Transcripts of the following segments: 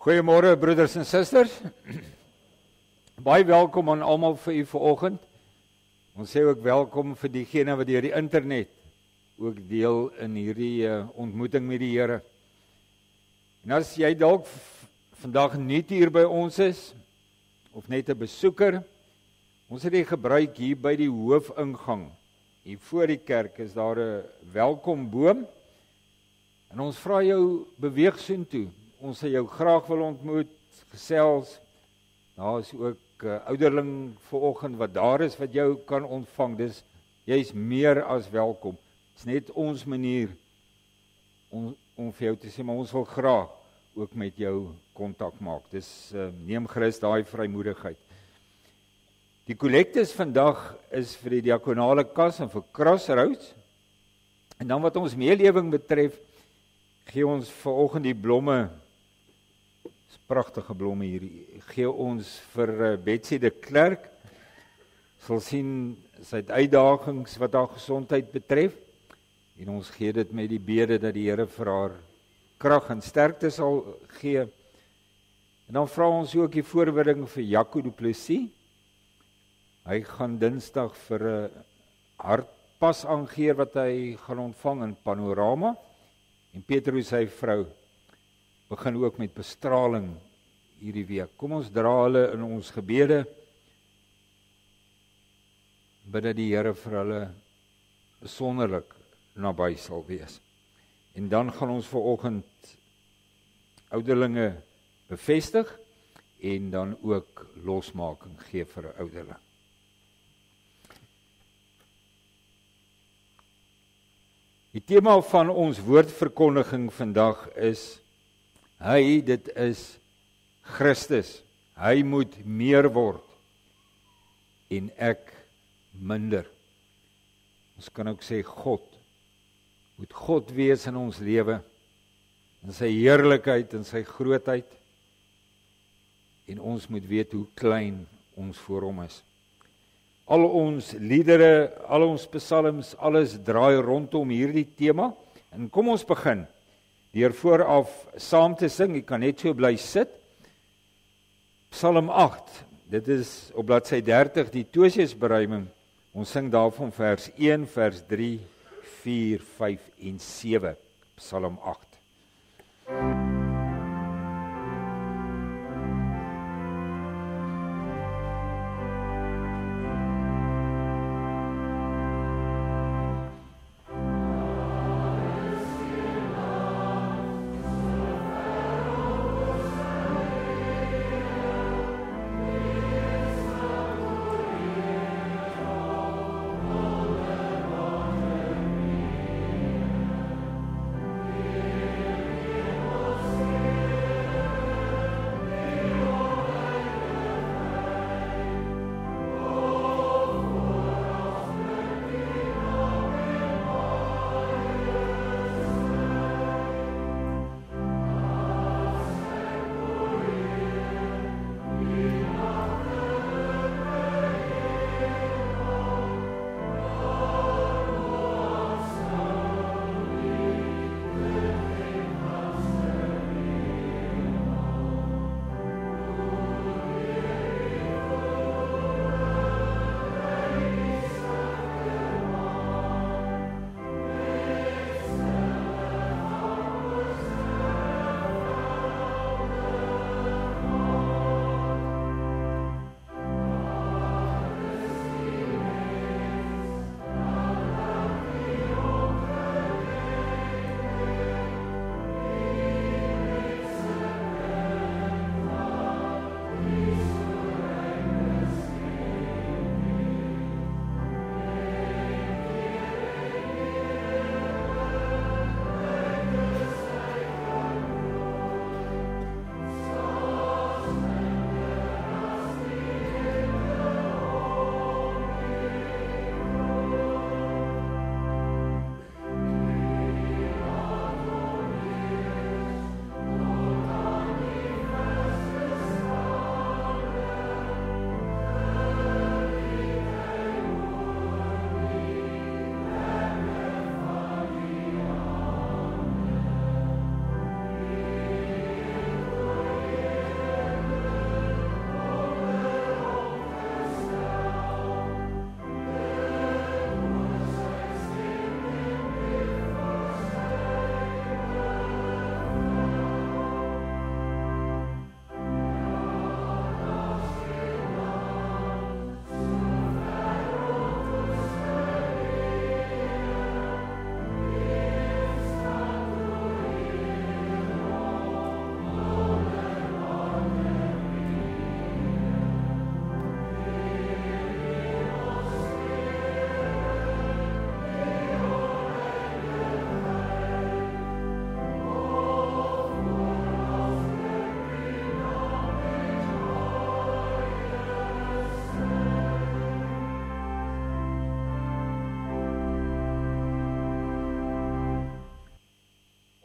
Goeiemôre broeders en susters. Baie welkom aan almal vir u vanoggend. Ons sê ook welkom vir diegene wat deur die internet ook deel in hierdie ontmoeting met die Here. En as jy dalk vandag nie hier by ons is of net 'n besoeker, ons het die gebruik hier by die hoofingang. Hier voor die kerk is daar 'n welkomboom. En ons vra jou beweeg soontoe. Ons sal jou graag wil ontmoet, gesels. Daar is ook ouderling vanoggend wat daar is wat jou kan ontvang. Jy's meer as welkom. Dit is net ons manier om vir jou te sê, maar ons wil graag ook met jou kontak maak. Neem gerus daai vrymoedigheid. Die kollektes vandag is vir die diakonale kas en vir Crossroads. En dan wat ons meelewing betref, gee ons vanoggend die blomme, pragtige blomme hier, gee ons vir Betsy de Klerk. Sal sien sy het uitdagings wat haar gesondheid betref. En ons gee dit met die bede dat die Here vir haar krag en sterkte sal gee. En dan vra ons ook die voorbereiding vir Jaco du Plessis. Hy gaan Dinsdag vir 'n hartpas aangee wat hy gaan ontvang in Panorama. En Petrus sy vrou begin ook met bestraling hierdie week. Kom ons dra hulle in ons gebede, bid dat die Here vir hulle besonderlik naby sal wees. En dan gaan ons vanoggend ouderlinge bevestig en dan ook losmaking gee vir 'n ouderling. Die tema van ons woordverkondiging vandag is dit is Christus. Hy moet meer word en ek minder. Ons kan ook sê moet God wees in ons lewe, in sy heerlikheid en sy grootheid, en ons moet weet hoe klein ons voor hom is. Al ons liedere, al ons psalms, alles draai rondom hierdie tema. En kom ons begin deur vooraf saam te sing. Jy kan net so bly sit. Psalm 8, dit is op bladsy 30, die Tosiusberuiming. Ons sing daarvan vers 1, vers 3, 4, 5 en 7. Psalm 8.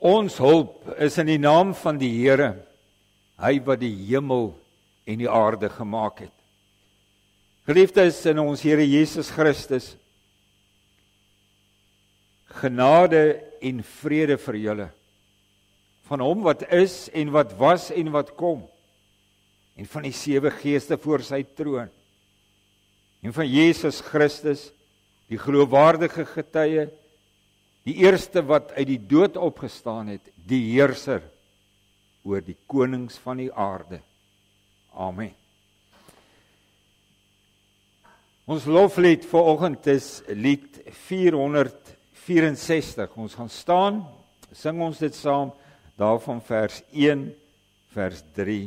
Ons hulp is in die naam van die Here, hy wat die hemel en die aarde gemaak het. Geliefdes in ons Here Jesus Christus, genade en vrede vir julle, van hom wat is en wat was en wat kom, en van die 7 geeste voor sy troon, en van Jesus Christus, die geloofwaardige getuie, die eerste wat uit die dood opgestaan het, die heerser oor die konings van die aarde. Amen. Ons loflied vanoggend is lied 464. Ons gaan staan, sing ons dit saam, daarvan vers 1, vers 3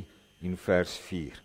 en vers 4.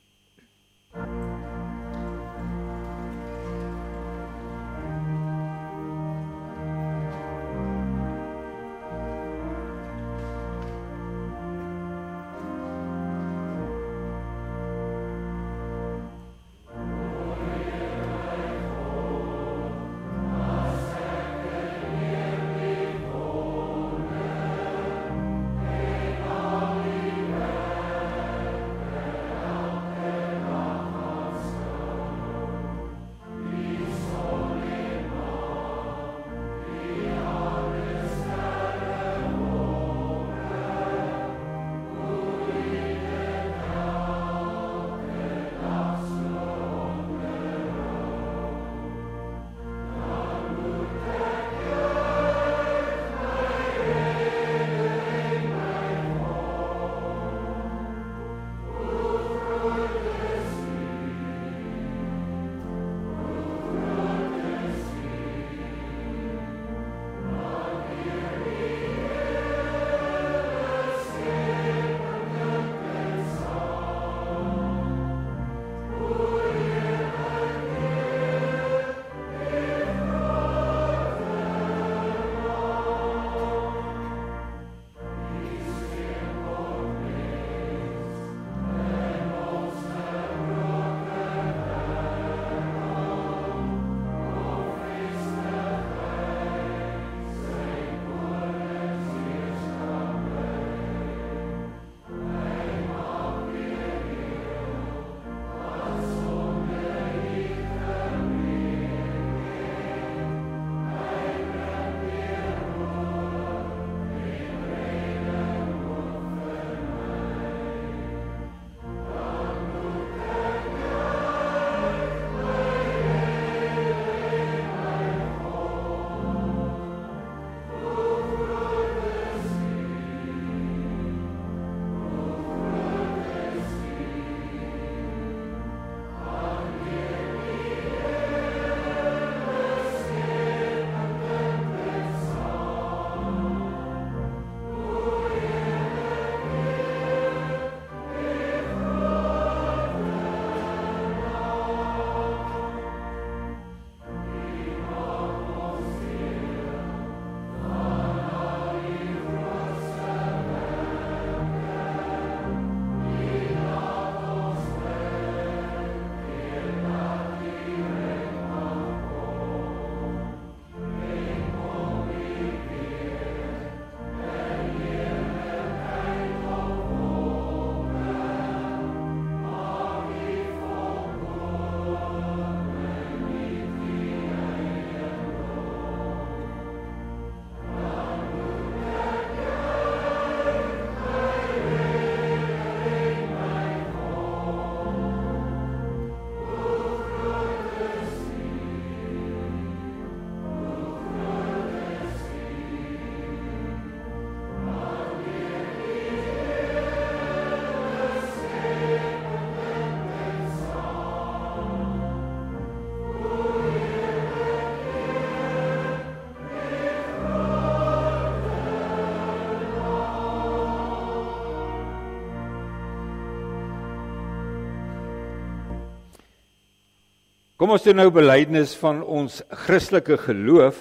Kom ons doen nou belydenis van ons Christelike geloof.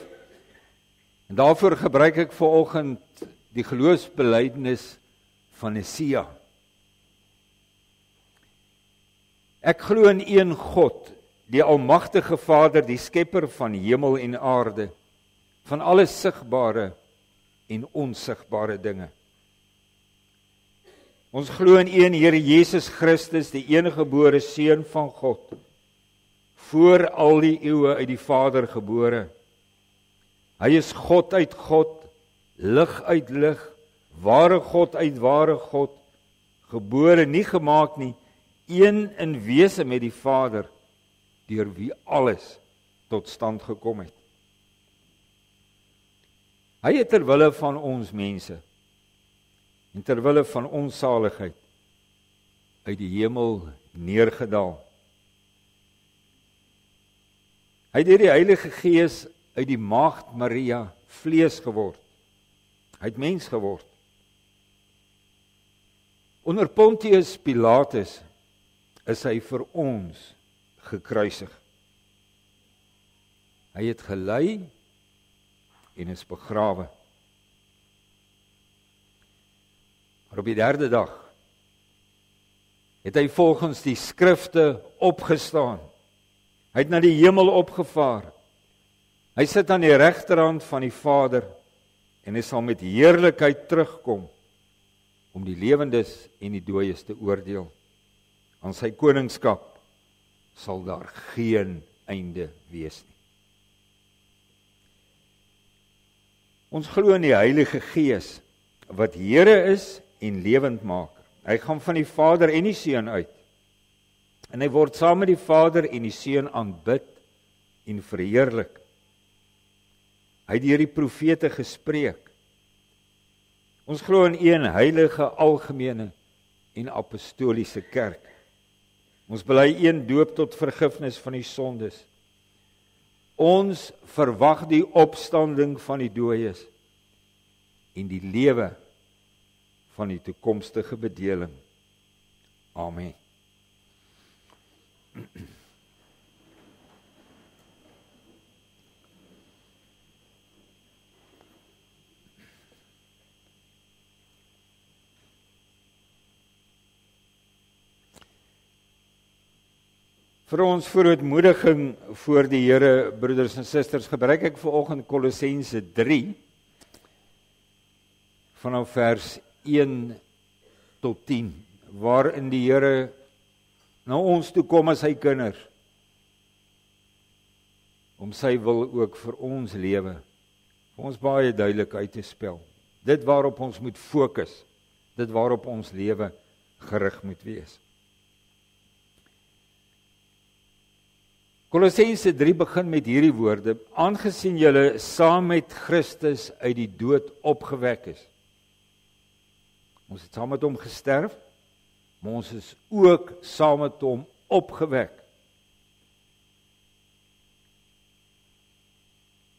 En daarvoor gebruik ek vanoggend die geloofsbelydenis van Nia. Ek glo in een God, die almagtige Vader, die skepper van hemel en aarde, van alles sigbare en onsigbare dinge. Ons glo in een Here Jesus Christus, die eniggebore Seun van God, voor al die eeue uit die Vader gebore. Hy is God uit God, lig uit lig, ware God uit ware God, gebore, nie gemaak nie, een in wese met die Vader, deur wie alles tot stand gekom het. Hy het ter wille van ons mense, en ter wille van ons saligheid, uit die hemel neergedaal. Hy het deur die Heilige Gees uit die maagd Maria vlees geword. Hy het mens geword. Onder Pontius Pilatus is hy vir ons gekruisig. Hy het gelei en is begrawe. Maar op die derde dag het hy volgens die skrifte opgestaan. Hy het na die hemel opgevaar. Hy sit aan die regterhand van die Vader en hy sal met heerlikheid terugkom om die lewendes en die dooies te oordeel. Aan sy koningskap sal daar geen einde wees nie. Ons glo in die Heilige Gees wat Here is en lewend maak. Hy gaan van die Vader en die Seun uit. En hy word saam met die Vader en die Seun aanbid en verheerlik. Hy het deur die profete gespreek. Ons glo in een heilige, algemene en apostoliese kerk. Ons bely een doop tot vergifnis van die sondes. Ons verwag die opstanding van die dooies en die lewe van die toekomstige bedeling. Amen. Vir ons voorootmoediging voor die Here, broeders en susters, gebruik ek vanoggend Kolossense 3 vanaf vers 1 tot 10, waarin die Here na ons toe kom as sy kinders, om sy wil ook vir ons lewe, vir ons baie duidelik uit te spel. Dit waarop ons moet fokus, dit waarop ons lewe gerig moet wees. Kolossense 3 begin met hierdie woorde: aangesien julle saam met Christus uit die dood opgewek is. Ons het saam met hom gesterf, maar ons is ook saam met hom opgewek.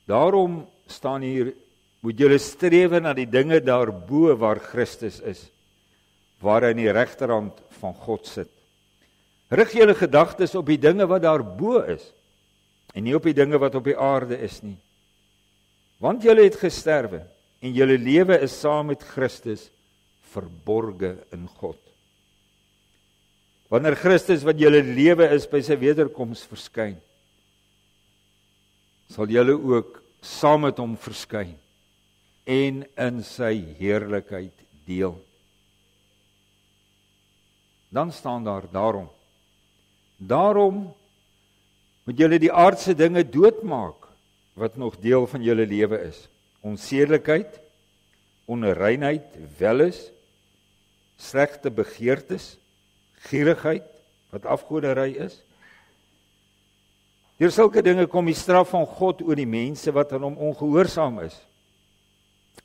Daarom staan hier, moet julle strewe na die dinge daarbo waar Christus is, waar hy aan die regterhand van God sit. Rig julle gedagtes op die dinge wat daarbo is, en nie op die dinge wat op die aarde is nie. Want julle het gesterwe, en julle lewe is saam met Christus verborge in God. Wanneer Christus wat julle lewe is by sy wederkoms verskyn, sal julle ook saam met hom verskyn en in sy heerlikheid deel. Dan staan daar daarom moet julle die aardse dinge doodmaak wat nog deel van julle lewe is. Onsedelikheid, onreinheid, welis, slegte begeertes, gierigheid wat afgoderry is. Deur sulke dinge kom die straf van God oor die mense wat aan hom ongehoorsaam is.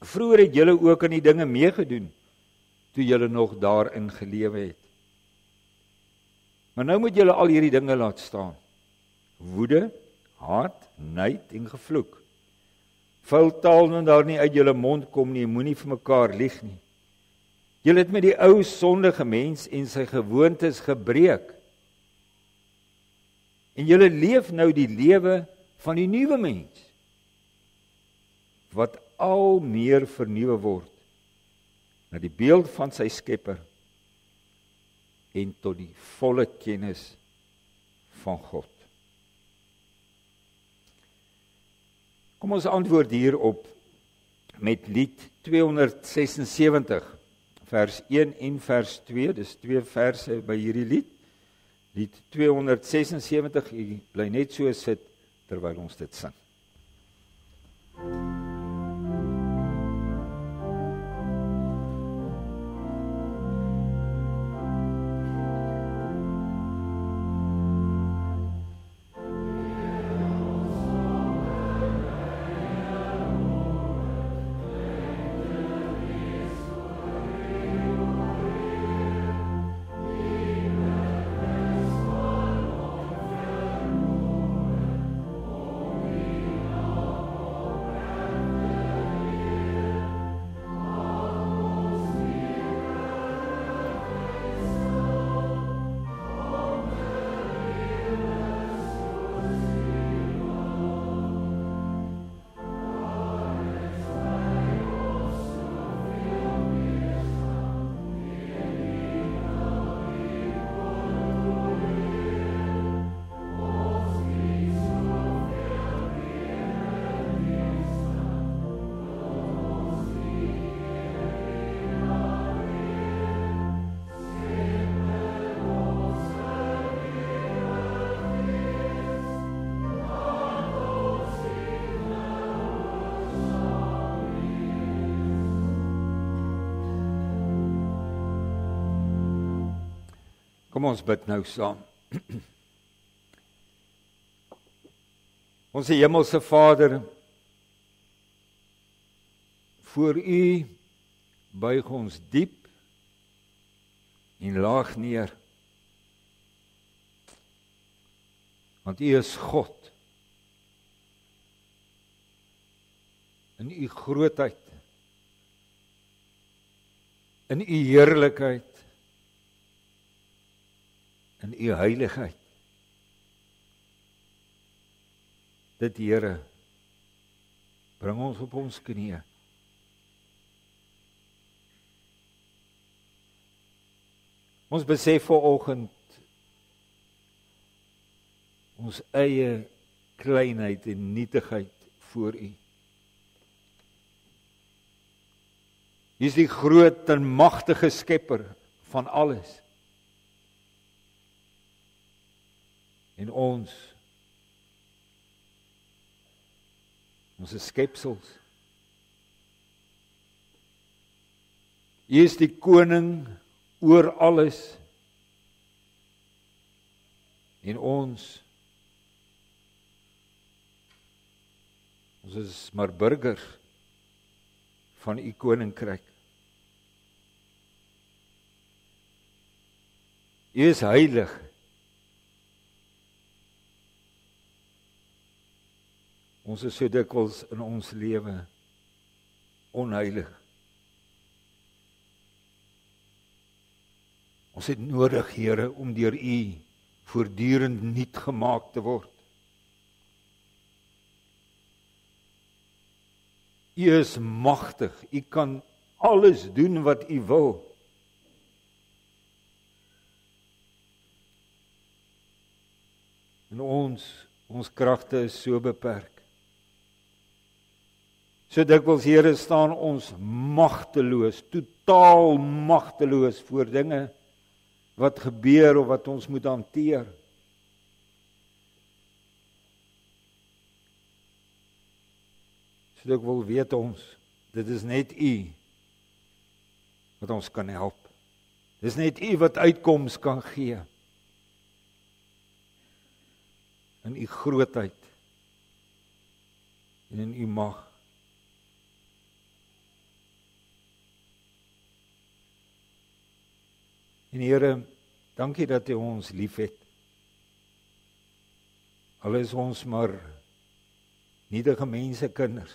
Vroeger het julle ook aan die dinge meegedoen toe julle nog daarin gelewe het. Maar nou moet julle al hierdie dinge laat staan: woede, haat, nyd en gevloek. Vuil taal moet daar nie uit julle mond kom nie, moenie vir mekaar lieg nie. Julle het met die ou sondige mens en sy gewoontes gebreek. En julle leef nou die lewe van die nuwe mens, wat al meer vernuwe word na die beeld van sy Skepper en tot die volle kennis van God. Kom ons antwoord hier op met lied 276, vers 1 en vers 2, dis 2 verse by hierdie lied. Lied 276, jy bly net so sit terwyl ons dit sing. Kom ons bid nou saam. Onse hemelse Vader, voor U buig ons diep en laag neer. Want U is God. In U grootheid, in U heerlikheid, in U heiligheid. Dit, Here, bring ons op ons knieë. Ons besef vanoggend ons eie kleinheid en nietigheid voor U. U is die groot en magtige skepper van alles. En ons is skepsels. U is die koning oor alles. En ons is maar burgers van U koninkryk. U is heilig. Ons is so dikwels in ons lewe onheilig. Ons het nodig, Here, om deur U voortdurend nuut gemaak te word. U is magtig. U kan alles doen wat U wil. En ons kragte is so beperk. So dikwels, Here, staan ons magteloos, totaal magteloos voor dinge wat gebeur of wat ons moet hanteer. So dikwels weet ons, dit is net U wat ons kan help. Dit is net U wat uitkoms kan gee. In U grootheid en in U mag. En Here, dankie dat U ons liefhet. Al is ons maar nietige mense kinders.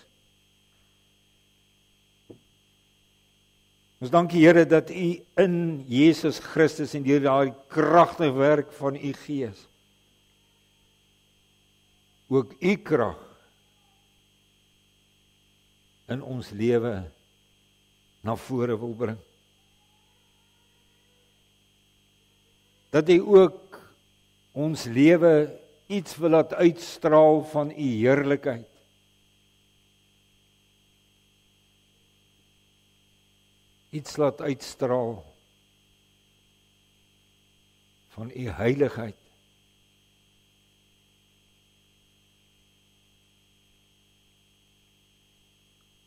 Ons dankie, Here, dat U in Jesus Christus en deur daai kragtige werk van U Gees ook U krag in ons lewe na vore wil bring. Dat U ook ons lewe iets wil laat uitstraal van U heerlikheid. iets laat uitstraal van u heiligheid.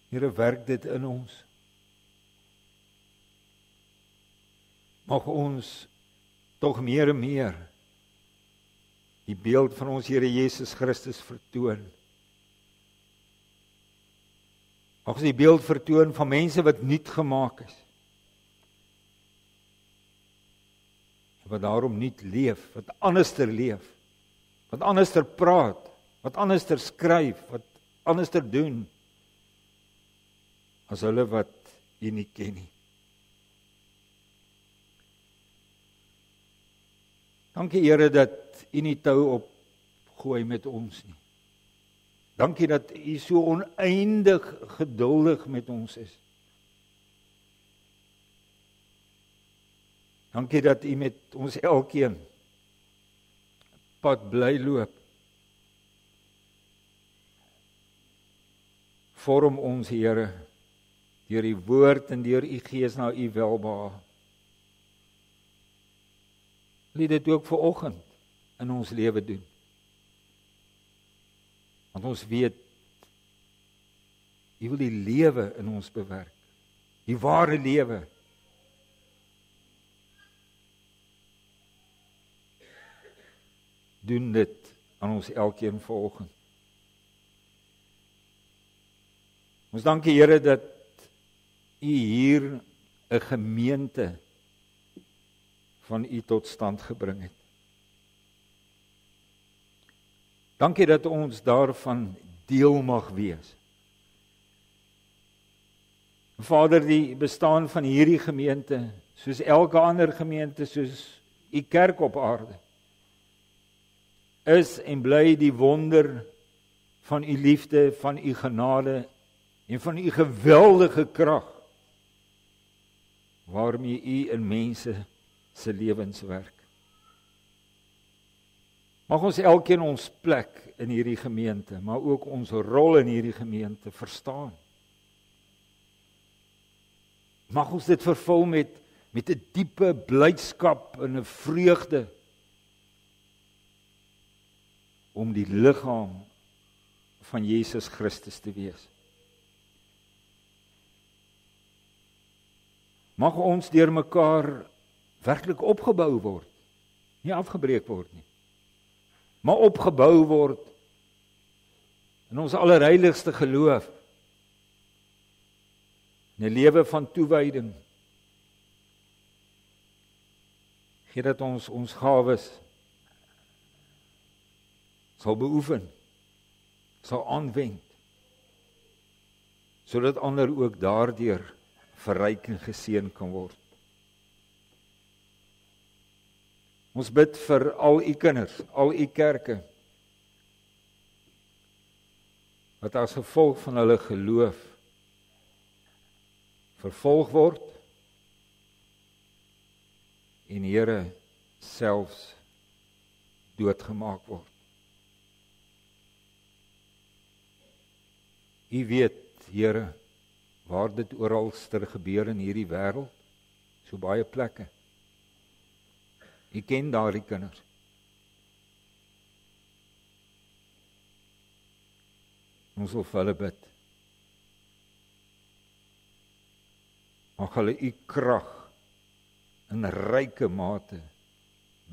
Here, werk dit in ons. Mag ons tog meer en meer die beeld van ons Here Jesus Christus vertoon. Mag ons die beeld vertoon van mense wat nuut gemaak is. Wat daarom nuut leef, wat anderster leef, wat anderster praat, wat anderster skryf, wat anderster doen, as hulle wat U nie ken nie. Dankie Here dat U nie tou opgooi met ons nie. Dankie dat U so oneindig geduldig met ons is. Dankie dat U met ons elkeen pad bly loop. Vorm ons Here deur U woord en deur U Gees na U welbehae. Wil dit ook vanoggend in ons lewe doen. Want ons weet U wil die lewe in ons bewerk. Die ware lewe. Doen dit aan ons elkeen vanoggend. Ons dankie Here dat U hier 'n gemeente van U tot stand gebring het. Dankie dat ons daarvan deel mag wees. Vader, die bestaan van hierdie gemeente, soos elke ander gemeente, soos U kerk op aarde, is en bly die wonder van U liefde, van U genade en van U geweldige krag, waarmee U in mense se lewens werk. Mag ons elkeen ons plek in hierdie gemeente, maar ook ons rol in hierdie gemeente verstaan. Mag ons dit vervul met 'n diepe blydskap en 'n vreugde om die liggaam van Jesus Christus te wees. Mag ons deur mekaar werklik opgebou word, nie afgebreek word nie, maar opgebou word in ons allerheiligste geloof, in 'n lewe van toewyding. Gee dat ons gawes sal beoefen, sal aanwend, sodat ander ook daardeur verryk en geseën kan word. Ons bid vir al U kinders, al U kerke, wat as gevolg van hulle geloof vervolg word en Here selfs doodgemaak word. U weet, Here, waar dit oralster gebeur in hierdie wêreld, so baie plekke. U ken daardie kinders. Ons wil vir hulle bid. Mag hulle U krag in ryke mate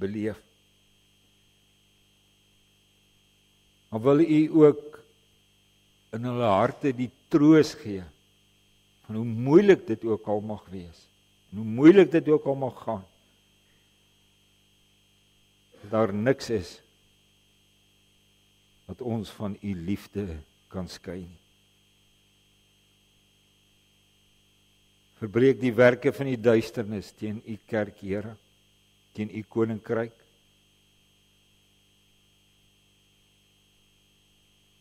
beleef. Maar wil U ook in hulle harte die troos gee van hoe moeilik dit ook al mag wees, en hoe moeilik dit ook al mag gaan, dat daar niks is wat ons van U liefde kan skei nie. Verbreek die werke van die duisternis teen U kerk, Here, teen U koninkryk.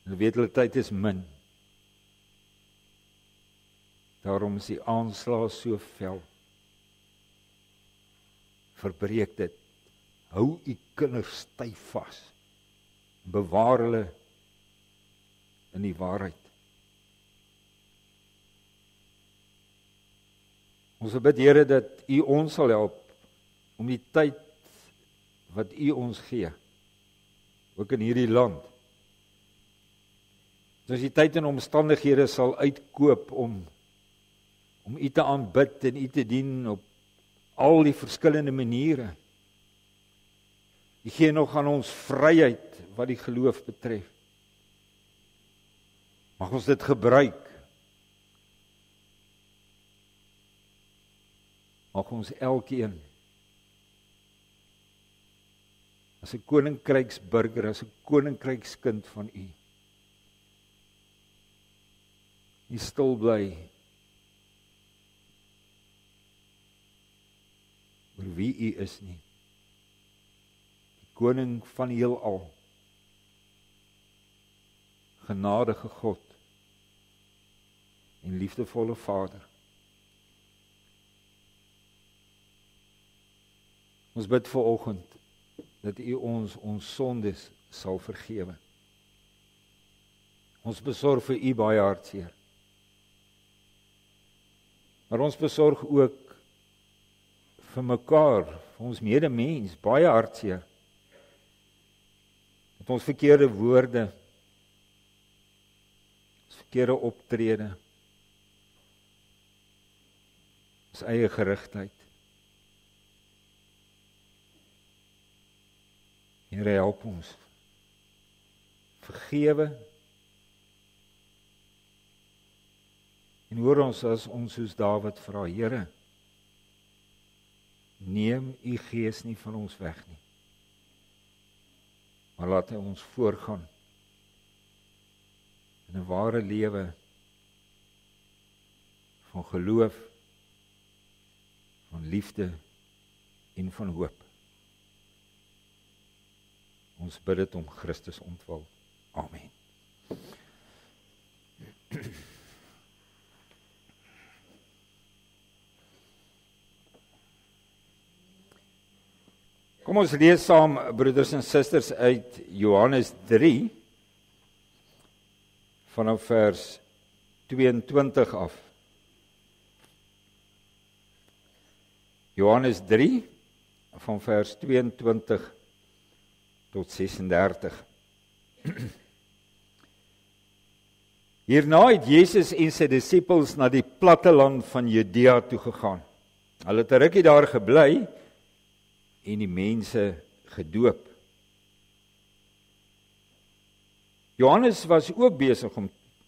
Hulle weet hulle tyd is min. Daarom is die aanslag so vel. Verbreek dit. Hou U kinders styf vas. Bewaar hulle in die waarheid. Ons bid Here dat U ons sal help om die tyd wat U ons gee, ook in hierdie land. Ons die tyd en omstandighede sal uitkoop om U te aanbid en U te dien op al die verskillende maniere. U gee nog aan ons vryheid wat die geloof betref. Mag ons dit gebruik. Mag ons elkeen as 'n koninkryksburger, as 'n koninkrykskind van U, nie stil bly oor wie U is nie. Die koning van die heelal, genadige God en liefdevolle Vader. Ons bid vanoggend dat U ons sondes sal vergewe. Ons besorg vir U baie hartseer. Maar ons besorg ook vir mekaar, vir ons medemens, baie hartseer. Met ons verkeerde woorde, ons verkeerde optrede, ons eie gerigtheid. Here, help ons. Vergewe. En hoor ons as ons soos Dawid vra, Here, neem U Gees nie van ons weg nie, maar laat hy ons voorgaan in 'n ware lewe van geloof, van liefde en van hoop. Ons bid dit om Christus ontwil. Amen. Kom ons lees saam, broeders en susters, uit Johannes 3 vanaf vers 22 af. Johannes 3 van vers 22 tot 36. Hierna het Jesus en sy disippels na die platteland van Judea toe gegaan. Hulle het 'n rukkie daar gebly en die mense gedoop. Johannes was ook besig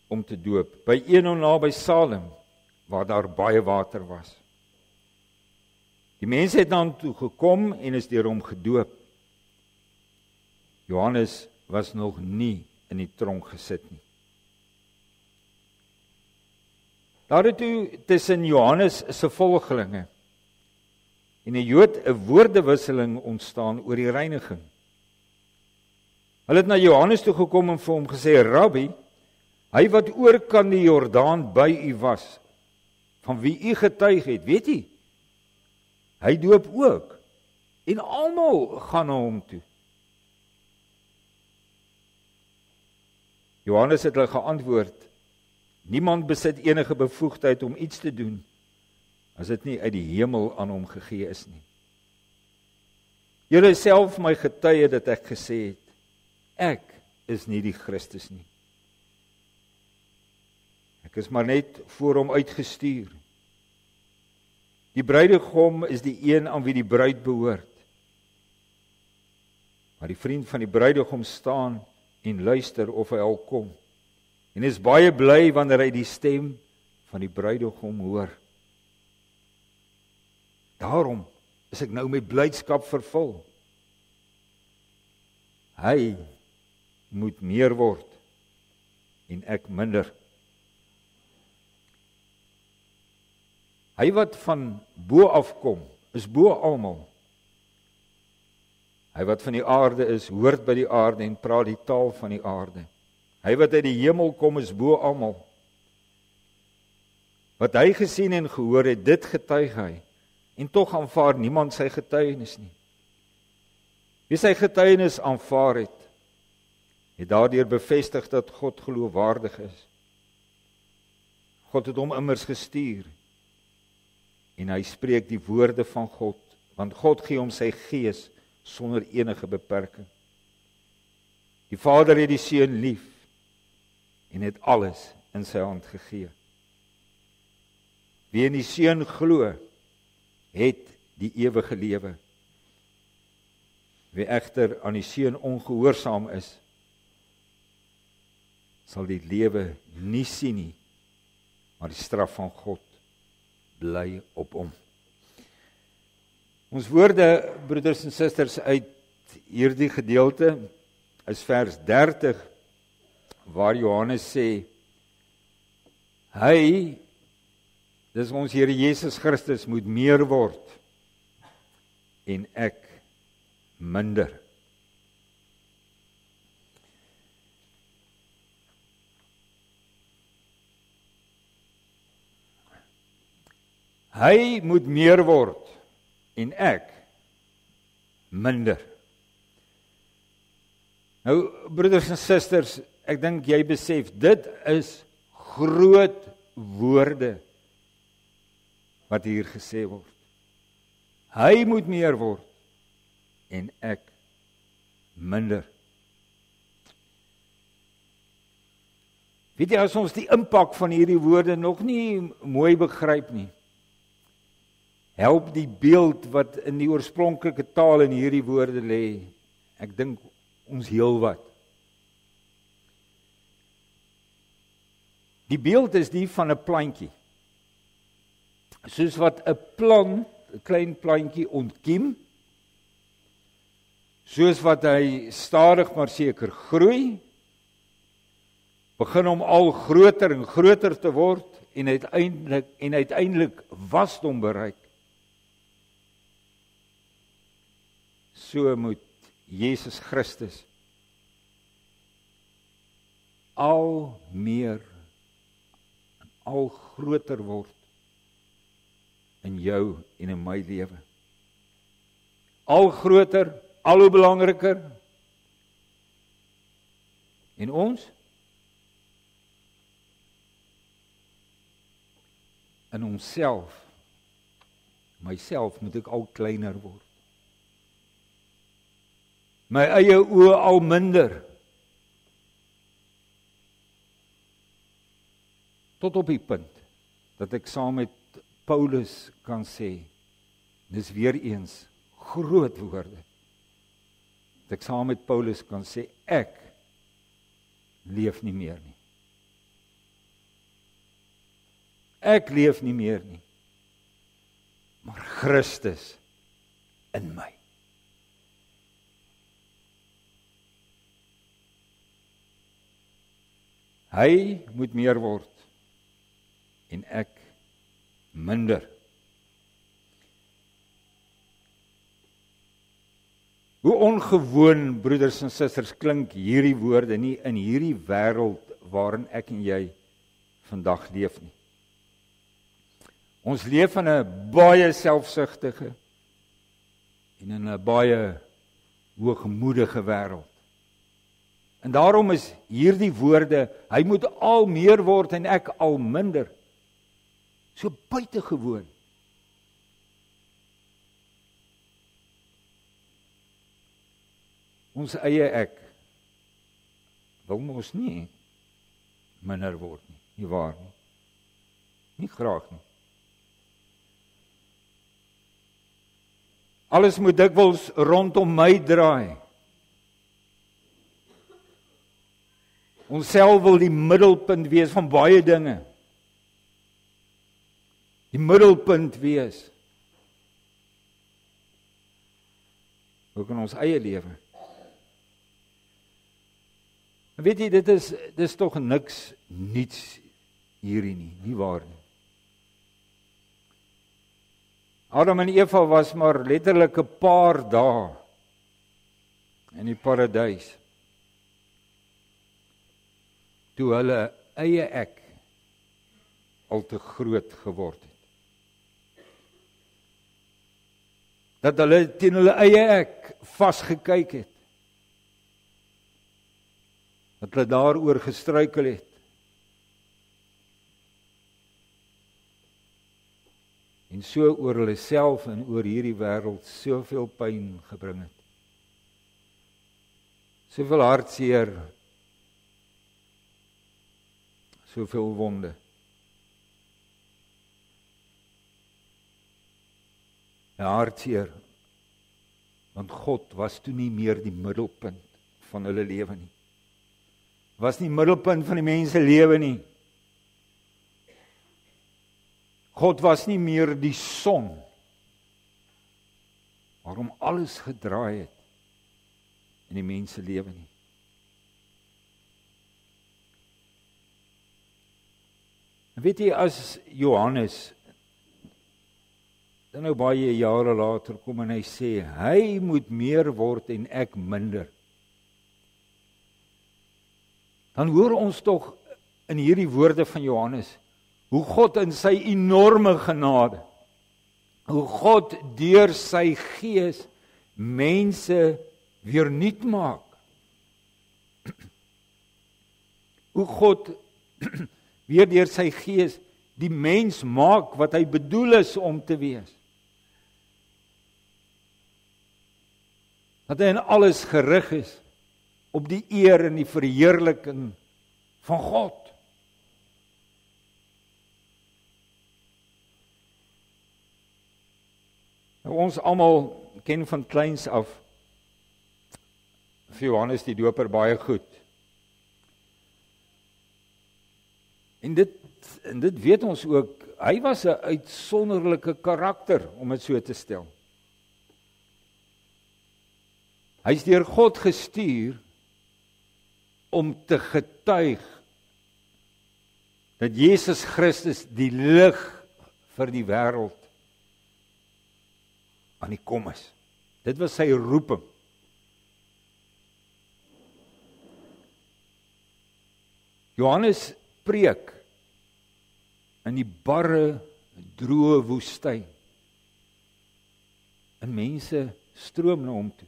om te doop by Enon naby Salem, waar daar baie water was. Die mense het dan toe gekom en is deur hom gedoop. Johannes was nog nie in die tronk gesit nie. Daar het toe tussen Johannes se volgelinge en 'n Jood 'n woordewisseling ontstaan oor die reiniging. Hulle het na Johannes toe gekom en vir hom gesê, Rabbi, hy wat oorkant die Jordaan by u was, van wie u getuig het, weet u? Hy doop ook, en almal gaan na hom toe. Johannes het hulle geantwoord, niemand besit enige bevoegdheid om iets te doen, as dit nie uit die hemel aan hom gegee is nie. Julle is self my getuie dat ek gesê het, ek is nie die Christus nie. Ek is maar net voor hom uitgestuur. Die bruidegom is die een aan wie die bruid behoort. Maar die vriend van die bruidegom staan en luister of hy al kom. En is baie bly wanneer hy die stem van die bruidegom hoor. Daarom is ek nou met blydskap vervul. Hy moet meer word en ek minder. Hy wat van bo afkom, is bo almal. Hy wat van die aarde is, hoort by die aarde en praat die taal van die aarde. Hy wat uit die hemel kom, is bo almal. Wat hy gesien en gehoor het, dit getuig hy, en tog aanvaar niemand sy getuienis nie. Wie sy getuienis aanvaar het daardeur bevestig dat God geloofwaardig is. God het hom immers gestuur. en hy spreek die woorde van God, want God gee hom sy gees sonder enige beperking. Die Vader het die Seun lief en het alles in sy hand gegee. Wie in die Seun glo, het die ewige lewe. Wie egter aan die Seun ongehoorsaam is, sal die lewe nie sien nie, maar die straf van God bly op hom. Ons woorde, broeders en susters, uit hierdie gedeelte is vers 30, waar Johannes sê, hy, dis ons Here Jesus Christus, moet meer word en ek minder. Hy moet meer word en ek minder. Nou, broeders en susters, ek dink jy besef, dit is groot woorde wat hier gesê word. Hy moet meer word en ek minder. Weet jy, as ons die impak van hierdie woorde nog nie mooi begryp nie, help die beeld wat in die oorspronklike taal in hierdie woorde lê, ek dink ons heel wat. Die beeld is die van 'n plantjie. Soos wat 'n plant, 'n klein plantjie ontkiem, soos wat hy stadig maar seker groei, begin hom al groter en groter te word en uiteindelik wasdom bereik. So moet Jesus Christus al meer en al groter word in jou en in my lewe. Al groter, al hoe belangriker. En ons? In onsself, myself moet ek al kleiner word. My eie oë al minder. Tot op die punt dat ek saam met Paulus kan sê, dis weer eens groot woorde, dat ek saam met Paulus kan sê, ek leef nie meer nie. Ek leef nie meer nie, maar Christus in my. Hy moet meer word en ek minder. Hoe ongewoon, broeders en susters, klink hierdie woorde nie in hierdie wêreld waarin ek en jy vandag leef nie. Ons leef in 'n baie selfsugtige en in 'n baie hoogmoedige wêreld. En daarom is hierdie woorde, hy moet al meer word en ek al minder, so buitengewoon. Ons eie ek wil mos nie minder word nie, nie waar nie. Nie graag nie. Alles moet dikwels rondom my draai. Ons self wil die middelpunt wees van baie dinge. Die middelpunt wees. Ook in ons eie lewe. En weet jy, dit is tog niks niets hierdie nie waar nie. Adam en Eva was maar letterlik 'n paar dae in die paradys, toe hulle eie ek al te groot geword het. Dat hulle teen hulle eie ek vasgekyk het. Dat hulle daaroor gestruikel het. en so oor hulle self en oor hierdie wêreld soveel pyn gebring het. Soveel hartseer, soveel wonde. Hartseer, want God was toe nie meer die middelpunt van hulle lewe nie. Was nie middelpunt van die mense lewe nie. God was nie meer die son waarom alles gedraai het in die mense lewe nie. En weet jy, as Johannes dan nou baie jare later kom en hy sê, hy moet meer word en ek minder, dan hoor ons tog in hierdie woorde van Johannes, hoe God in sy enorme genade, hoe God deur sy gees mense weer nuut maak. Hoe God weer deur sy gees die mens maak wat hy bedoel is om te wees. Dat hy in alles gerig is op die eer en die verheerliking van God. Nou, ons almal ken van kleins af vir Johannes die Doper baie goed. En dit weet ons ook, hy was 'n uitsonderlike karakter, om dit so te stel. Hy is deur God gestuur om te getuig dat Jesus Christus die lig vir die wêreld aan die kom is. Dit was sy roeping. Johannes preek in die barre, droë woestyn. En mense stroom na hom toe.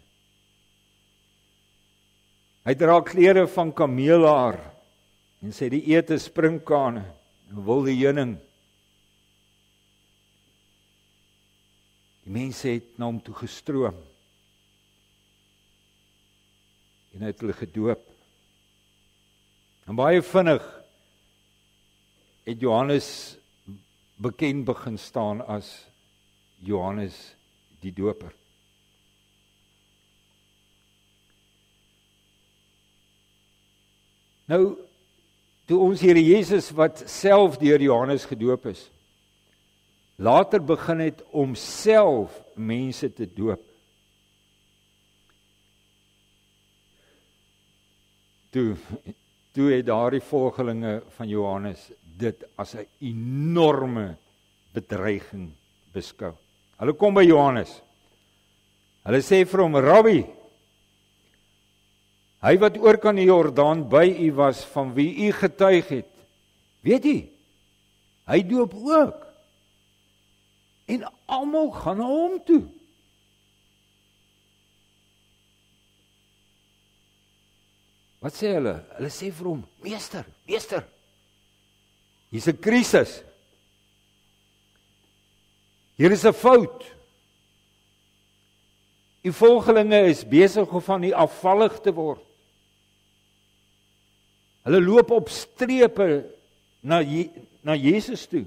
Hy dra klere van kameelhaar en sê die eet is sprinkane, wilde heuning. Die mense het na hom toe gestroom. En hy het hulle gedoop. En baie vinnig het Johannes bekend begin staan as Johannes die Doper. Nou, toe ons Here Jesus wat self deur Johannes gedoop is, later begin het om self mense te doop. Toe het daardie volgelinge van Johannes dit as 'n enorme bedreiging beskou. Hulle kom by Johannes. Hulle sê vir hom, Rabbi, hy wat oor kan die Jordaan by u was, van wie u getuig het, weet u, hy doop ook. En almal gaan na hom toe. Wat sê hulle? Hulle sê vir hom, meester, hier's 'n krisis. Hier is 'n fout. Die volgelinge is besig om van die afvallig te word. Hulle loop op strepe na Jesus toe.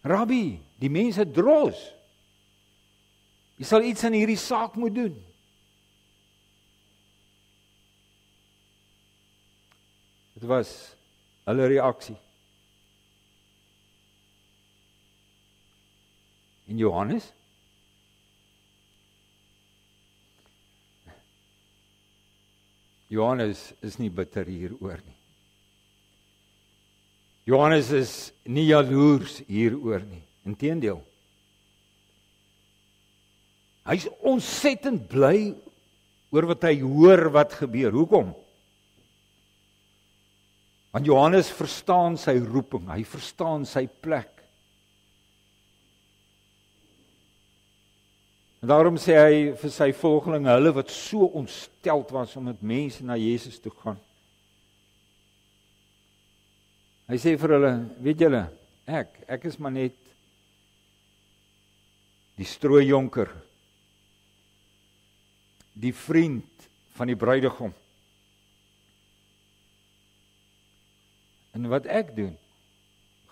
Rabbi, die mense dros. Jy sal iets aan hierdie saak moet doen. Dit was hulle reaksie. En Johannes? Johannes is nie bitter hieroor nie. Johannes is nie jaloers hieroor nie. Inteendeel. Hy is ontsettend bly oor wat hy hoor wat gebeur. Hoekom? Want Johannes verstaan sy roeping, hy verstaan sy plek. En daarom sê hy vir sy volgelinge, hulle wat so ontsteld was om met mense na Jesus toe gaan. Hy sê vir hulle, weet julle, Ek is maar net die strooijonker, die vriend van die bruidegom. En wat ek doen,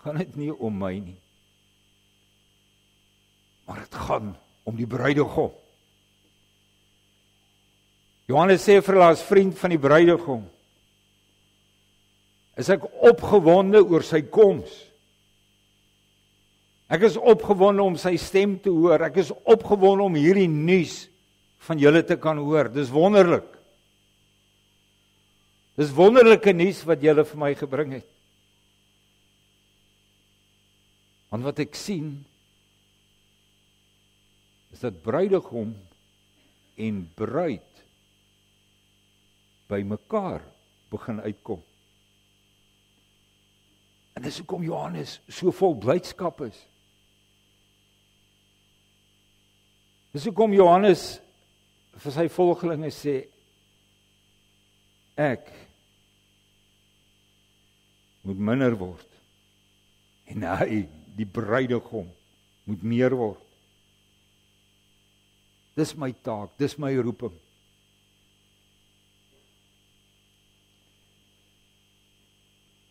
gaan dit nie om my nie, maar dit gaan om die bruidegom. Johannes sê vir hulle as vriend van die bruidegom, is ek opgewonde oor sy koms. Ek is opgewonde om sy stem te hoor. Ek is opgewonde om hierdie nuus van julle te kan hoor. Dis wonderlik. Dis wonderlike nuus wat julle vir my gebring het. Want wat ek sien, is dat bruidegom en bruid by mekaar begin uitkom. En dis hoekom Johannes so vol blydskap is. Dis hoekom Johannes vir sy volgelinge sê, ek moet minder word en hy, die bruidegom, moet meer word. Dis my taak, dis my roeping.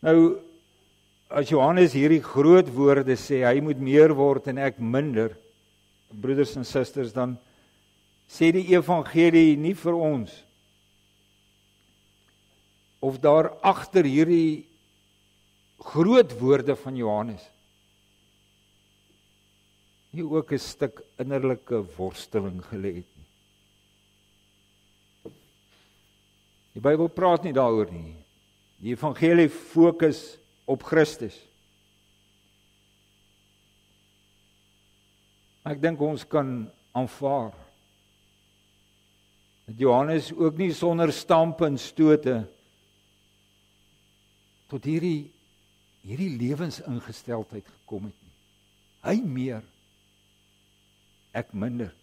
Nou, as Johannes hierdie groot woorde sê, hy moet meer word en ek minder, broeders en susters, dan sê die evangelie nie vir ons of daar agter hierdie groot woorde van Johannes nie ook 'n stuk innerlike worsteling gelê het nie. Die Bybel praat nie daaroor nie. Die evangelie fokus op Christus. Ek dink ons kan aanvaar dat Johannes ook nie sonder stampe en stote tot hierdie lewensingesteldheid gekom het nie. Hy meer, ek minder.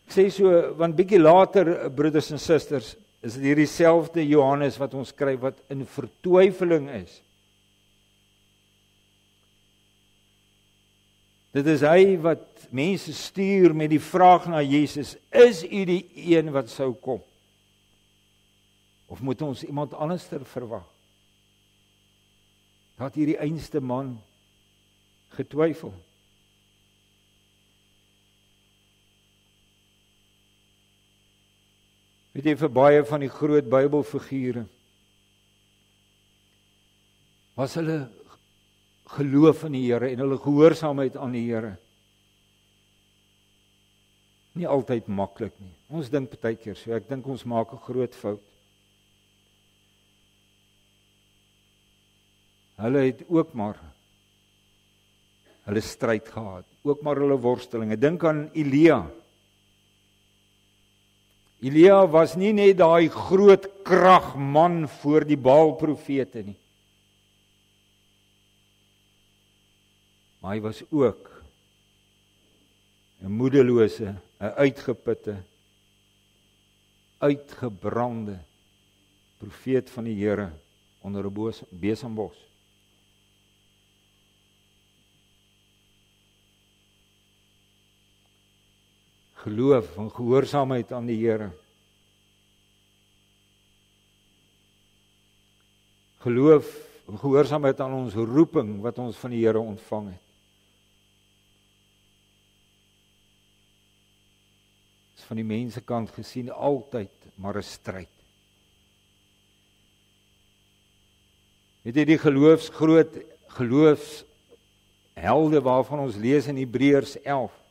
Ek sê so, want bietjie later, broeders en susters, is dit hierdie selfde Johannes wat ons skryf wat in vertwyfeling is. Dit is hy wat mense stuur met die vraag na Jesus, is u die een wat sou kom? Of moet ons iemand anders verwag? Dat hierdie einste man getwyfel. Weet jy, vir baie van die groot Bybelfigure was hulle geloof in die Here en hulle gehoorsaamheid aan die Here nie altyd maklik nie. Ons dink partykeer so, ek dink ons maak 'n groot fout. Hulle het ook maar hulle stryd gehad, ook maar hulle worstelinge. Dink aan Elia. Elia was nie net daai groot kragman voor die Baal-profete nie. Maar hy was ook 'n moedelose, 'n uitgeputte, uitgebrande profeet van die Here onder 'n besembos. Geloof en gehoorsaamheid aan die Here. Geloof en gehoorsaamheid aan ons roeping wat ons van die Here ontvang het. Is van die mensekant gesien altyd maar 'n stryd. Weet jy, die groot geloofshelde waarvan ons lees in Hebreërs 11,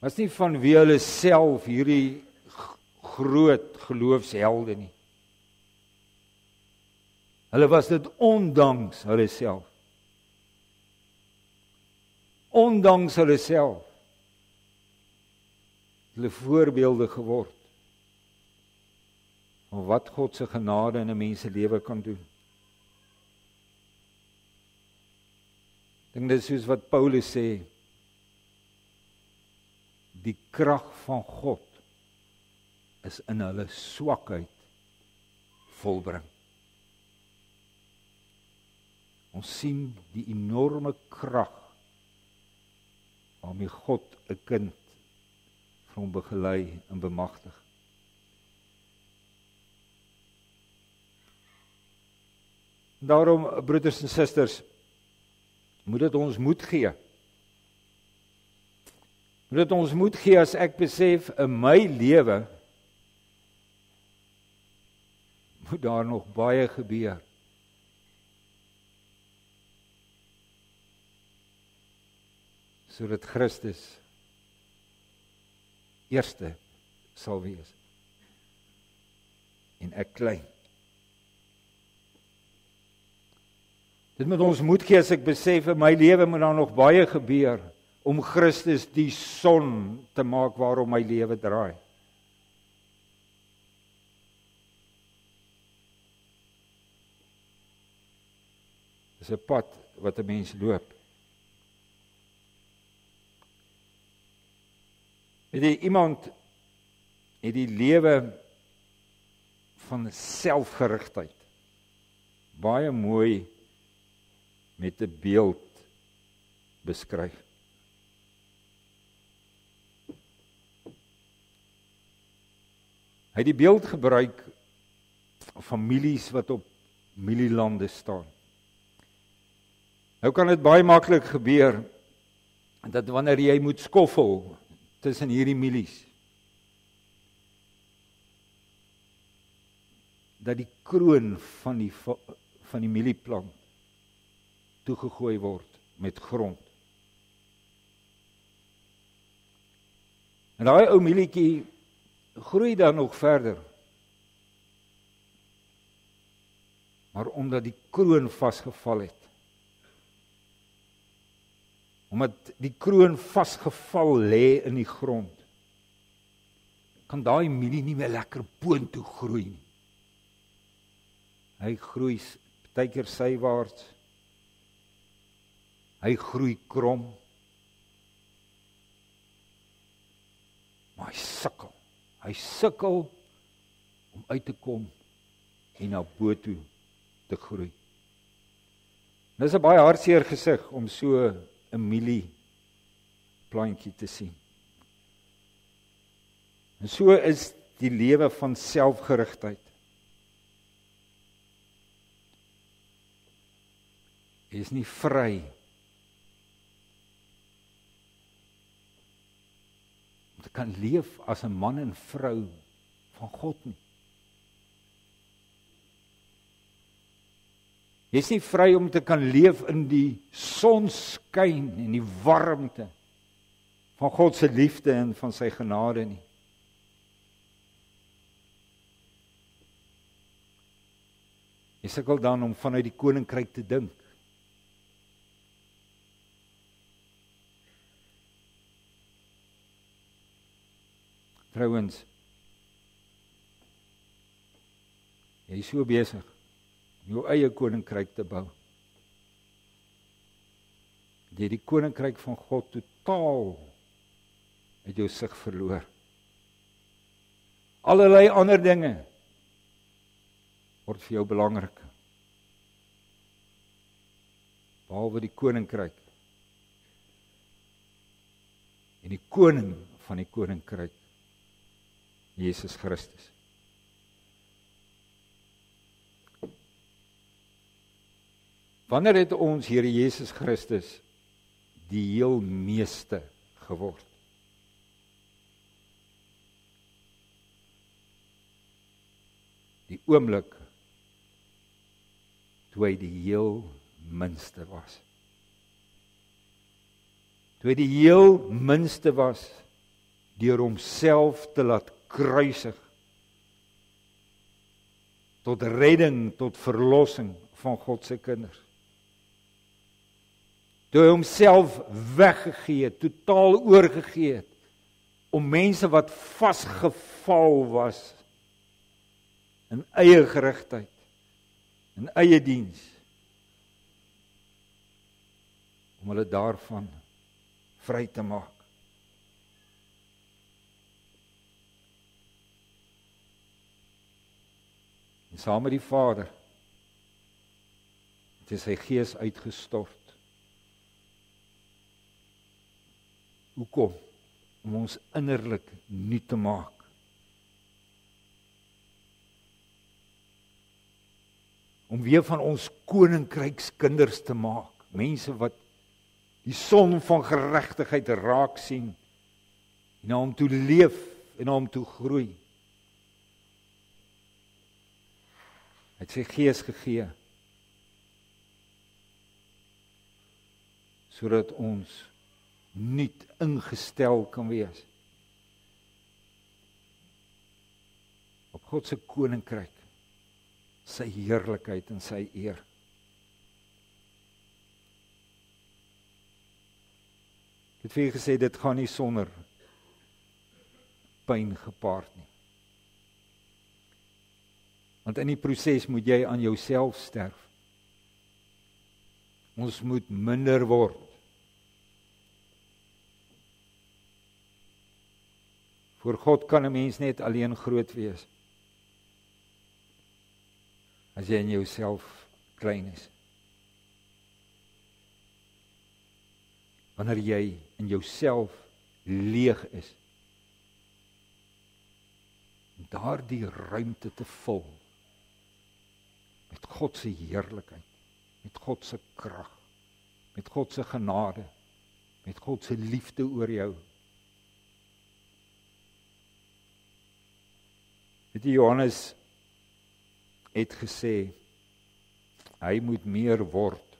was nie van wie hulle self hierdie groot geloofshelde nie. Hulle was dit ondanks hulle self. Ondanks hulle self. Hulle voorbeelde geword van wat God se genade in 'n mens se lewe kan doen. Ek dink dit is soos wat Paulus sê, die krag van God is in hulle swakheid volbring. Ons sien die enorme krag waarmee God 'n kind vir hom begelei en bemagtig. Daarom, broeders en susters, moet dit ons moed gee. Moet dit ons moed gee as ek besef in my lewe moet daar nog baie gebeur. Sodat Christus eerste sal wees. En ek klein. Dit moet ons moed gee as ek besef in my lewe moet daar nog baie gebeur om Christus die son te maak waarom my lewe draai. Dis 'n pad wat 'n mens loop. Iemand het die lewe van selfgerigtheid baie mooi met 'n beeld beskryf. Hy het die beeld gebruik van families wat op mielielande staan. Nou kan dit baie maklik gebeur dat wanneer jy moet skoffel tussen hierdie mielies, dat die kroon van die mielieplant toegegooi word met grond. En daai ou mielietjie groei dan nog verder. Maar omdat die kroon vasgeval het, omdat die kroon vasgeval lê in die grond, kan daai mielie nie meer lekker boontoe groei nie. Hy groei partykeer sywaarts. Hy groei krom. Maar hy sukkel. Hy sukkel om uit te kom en na bo toe te groei. Dis 'n baie hartseer gesig om so 'n mielie plantjie te sien. En so is die lewe van selfgerigtheid. Jy is nie vry om te kan leef as 'n man en vrou van God nie. Jy is nie vry om te kan leef in die sonskyn en die warmte van God se liefde en van sy genade nie. Jy sukkel dan om vanuit die koninkryk te dink. Trouwens, jy is so besig om jou eie koninkryk te bou. Jy die koninkryk van God totaal uit jou sig verloor. Allerlei ander dinge word vir jou belangrik. Behalwe die koninkryk. En die koning van die koninkryk, Jesus Christus. Wanneer het ons Here Jesus Christus die heel meeste geword? Die oomblik toe hy die heel minste was. Toe hy die heel minste was, deur homself te laat kruisig, tot redding, tot verlossing van God se kinders. Toe hy homself weggegee het, totaal oorgegee het, om mense wat vasgeval was, in eie gerigtheid, in eie diens, om hulle daarvan vry te maak. En saam met die Vader het hy sy Gees uitgestort. Hoekom? Om ons innerlik nuut te maak. Om weer van ons koninkrykskinders te maak. Mense wat die son van geregtigheid raak sien, en na hom toe leef, en na hom toe groei. Hy het sy Gees gegee, sodat ons nuut ingestel kan wees op God se koninkryk, sy heerlikheid en sy eer. Ek het vir julle gesê, dit gaan nie sonder pyn gepaard nie. Want in die proses moet jy aan jouself sterf. Ons moet minder word. Voor God kan 'n mens net alleen groot wees. As jy in jouself klein is. Wanneer jy in jouself leeg is, om daardie ruimte te vul met God se heerlikheid, met God se krag, met God se genade, met God se liefde oor jou. Weet jy, Johannes het gesê, hy moet meer word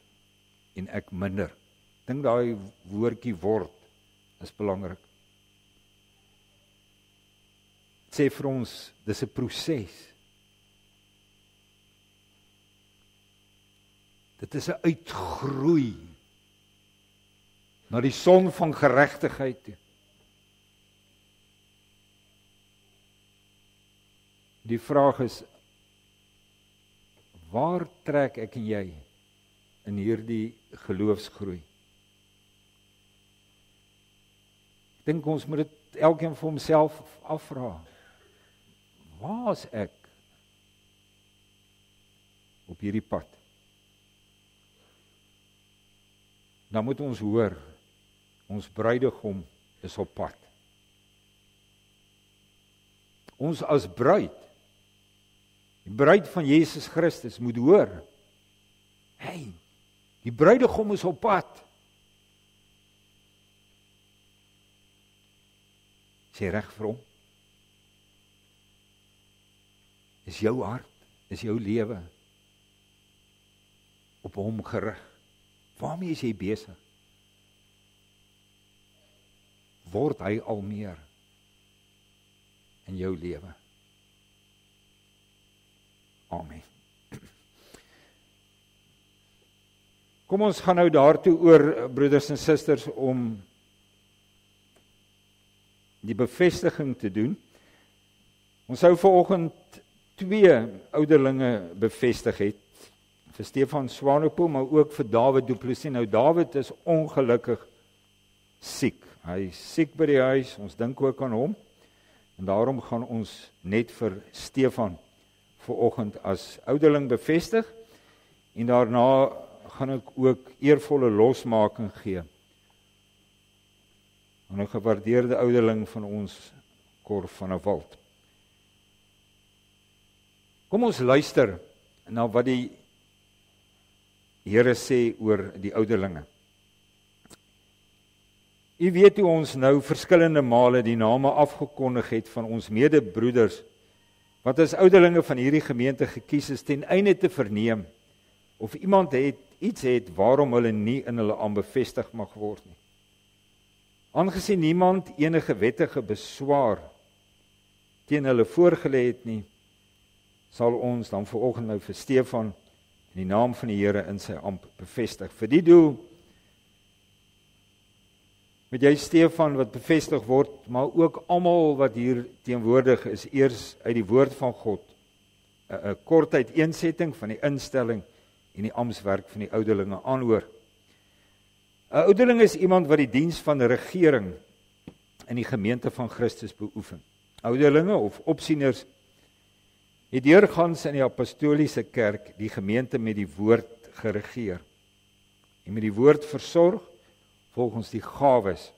en ek minder. Ek dink daai woordjie word is belangrik. Het sê vir ons, dis 'n proses. Dit is 'n uitgroei na die son van geregtigheid toe. Die vraag is, waar trek ek en jy in hierdie geloofsgroei? Ek dink ons moet dit elkeen vir homself afvra. Waar is ek op hierdie pad? Dan moet ons hoor, ons bruidegom is op pad. Ons as bruid, die bruid van Jesus Christus moet hoor, hey, die bruidegom is op pad. Is jy reg vir hom? Is jou hart, is jou lewe op hom gerig? Waarmee is jy besig? Word hy al meer in jou lewe? Amen. Kom ons gaan nou daartoe oor, broeders en susters, om die bevestiging te doen. Ons sou vanoggend 2 ouderlinge bevestig het, vir Stefan Swanepoel, maar ook vir David Du Plessis. Nou David is ongelukkig siek. Hy is siek by die huis, ons dink ook aan hom, en daarom gaan ons net vir Stefan vanoggend as ouderling bevestig, en daarna gaan ek ook eervolle losmaking gee aan 'n gewaardeerde ouderling van ons, Cor van der Walt. Kom ons luister na wat die Here sê oor die ouderlinge. U weet hoe ons nou verskillende male die name afgekondig het van ons medebroeders, wat as ouderlinge van hierdie gemeente gekies is, ten einde te verneem, of iemand iets het waarom hulle nie in hulle ambt bevestig mag word nie. Aangesien niemand enige wettige beswaar teen hulle voorgelê het nie, sal ons dan vanoggend nou vir Stefan in die naam van die Here in sy ambt bevestig. Vir die doel met jy Stefan wat bevestig word, maar ook almal wat hier teenwoordig is, eers uit die woord van God 'n kort uiteensetting van die instelling en die amptswerk van die ouderlinge aanhoor. 'n Ouderling is iemand wat die diens van die regering in die gemeente van Christus beoefen. Ouderlinge of opsieners Het deurgangs in die apostoliese kerk die gemeente met die woord geregeer en met die woord versorg volgens die gawes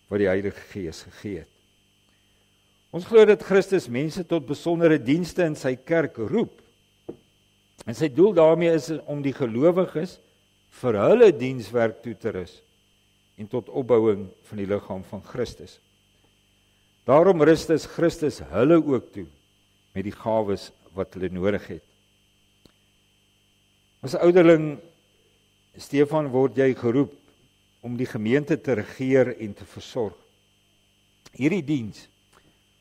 wat die Heilige Gees gegee het. Ons glo dat Christus mense tot besondere dienste in sy kerk roep. En sy doel daarmee is om die gelowiges vir hulle dienswerk toe te rus en tot opbouing van die liggaam van Christus. Daarom rus Christus hulle ook toe met die gawes wat hulle nodig het. As ouderling Stefan word jy geroep om die gemeente te regeer en te versorg. Hierdie diens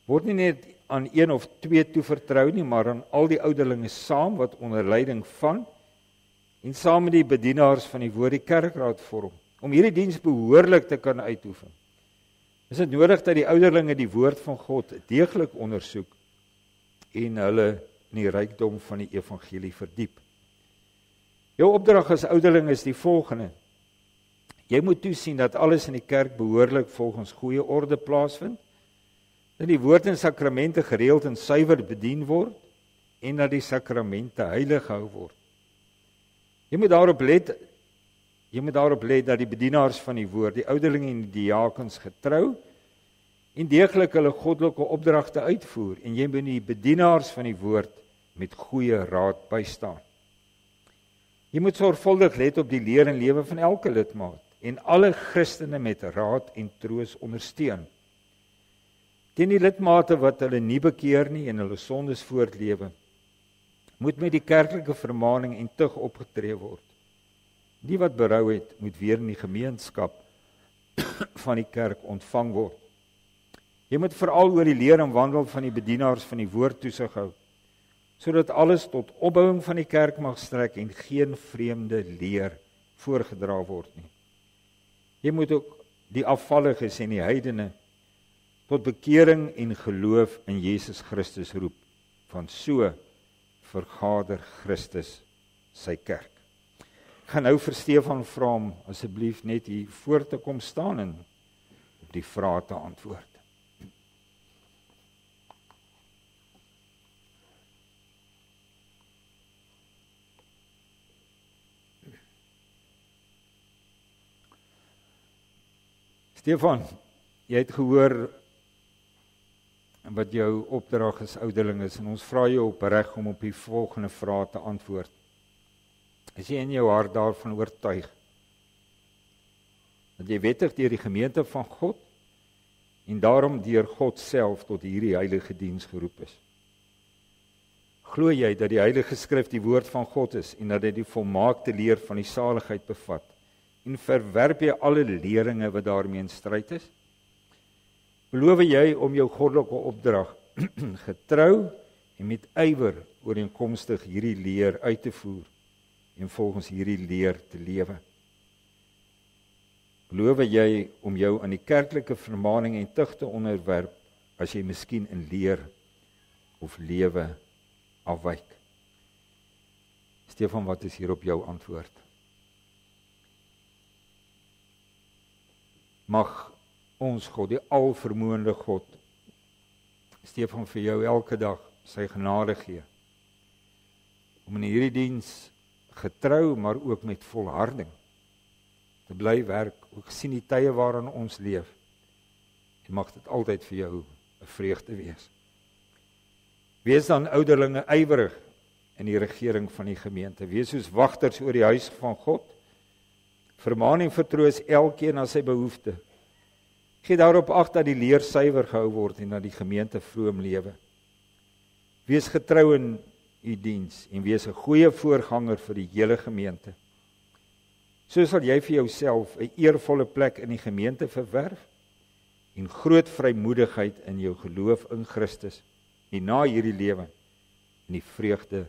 word nie net aan een of twee toevertrou nie, maar aan al die ouderlinge saam wat onder leiding van en saam met die bedienaars van die woord die kerkraad vorm. Om hierdie diens behoorlik te kan uitoefen, is dit nodig dat die ouderlinge die woord van God deeglik ondersoek en hulle in die rykdom van die evangelie verdiep. Jou opdrag as ouderling is die volgende: jy moet toesien dat alles in die kerk behoorlik volgens goeie orde plaasvind, dat die woord en sakramente gereeld en suiwer bedien word en dat die sakramente heilig gehou word. Jy moet daarop let dat die bedienaars van die woord, die ouderlinge en die diakens getrou en deeglik hulle goddelike opdragte uitvoer en jy moet die bedienaars van die woord met goeie raad bystaan. Jy moet sorgvuldig let op die leer en lewe van elke lidmaat en alle Christene met raad en troos ondersteun. Teen die lidmate wat hulle nie bekeer nie en hulle sondes voortlewe, moet met die kerklike vermaning en tug opgetree word. Die wat berou het, moet weer in die gemeenskap van die kerk ontvang word. Jy moet veral oor die leer en wandel van die bedienaars van die woord toesig hou, sodat alles tot opbouing van die kerk mag strek en geen vreemde leer voorgedra word nie. Jy moet ook die afvalliges en die heidene tot bekering en geloof in Jesus Christus roep, van so vergader Christus sy kerk. Ek gaan nou vir Stefan vra om asseblief net hier voor te kom staan en op die vrae te antwoord. Stefan, jy het gehoor wat jou opdrag as ouderling is en ons vra jou opreg om op die volgende vrae te antwoord. Is jy in jou hart daarvan oortuig dat jy wettig deur die gemeente van God en daarom deur God self tot hierdie heilige diens geroep is? Glo jy dat die Heilige Skrif die woord van God is en dat dit die volmaakte leer van die saligheid bevat? En verwerp jy alle leringe wat daarmee in stryd is? Beloof jy om jou goddelike opdrag getrou en met ywer ooreenkomstig hierdie leer uit te voer en volgens hierdie leer te lewe? Beloof jy om jou aan die kerklike vermaning en tug te onderwerp as jy miskien in leer of lewe afwyk? Stefan, wat is hierop jou antwoord? Mag ons God, die alvermoënde God, Stefan, vir jou elke dag sy genade gee, om in hierdie diens getrou, maar ook met volharding te bly werk, ook gesien die tye waarin ons leef, en mag dit altyd vir jou 'n vreugde wees. Wees dan ouderlinge ywerig in die regering van die gemeente, wees soos wagters oor die huis van God, vermaan en vertroos elkeen na sy behoefte. Gee daarop ag dat die leer suiwer gehou word en dat die gemeente vroom lewe. Wees getrou in u diens en wees 'n goeie voorganger vir die hele gemeente. So sal jy vir jouself 'n eervolle plek in die gemeente verwerf en groot vrymoedigheid in jou geloof in Christus en na hierdie lewe in die vreugde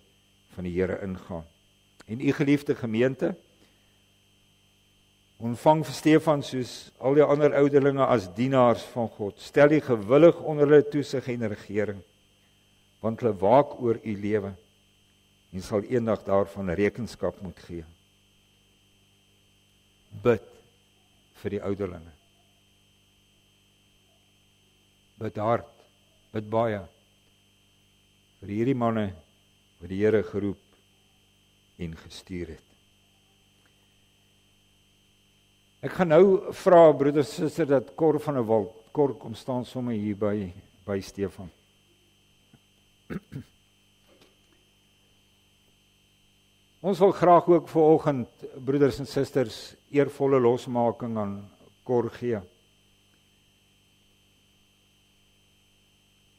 van die Here ingaan. En u geliefde gemeente, ontvang vir Stefan soos al die ander ouderlinge as dienaars van God. Stel die gewillig onder hulle toesig en regering, want hulle waak oor u lewe en sal eendag daarvan rekenskap moet gee. Bid vir die ouderlinge. Bid hard, bid baie vir hierdie manne wat die Here geroep en gestuur het. Ek gaan nou vra broeders en susters dat Cor van der Walt, Cor kom staan sommer hier by Stefan. Ons wil graag ook vanoggend broeders en susters eervolle losmaking aan Cor gee.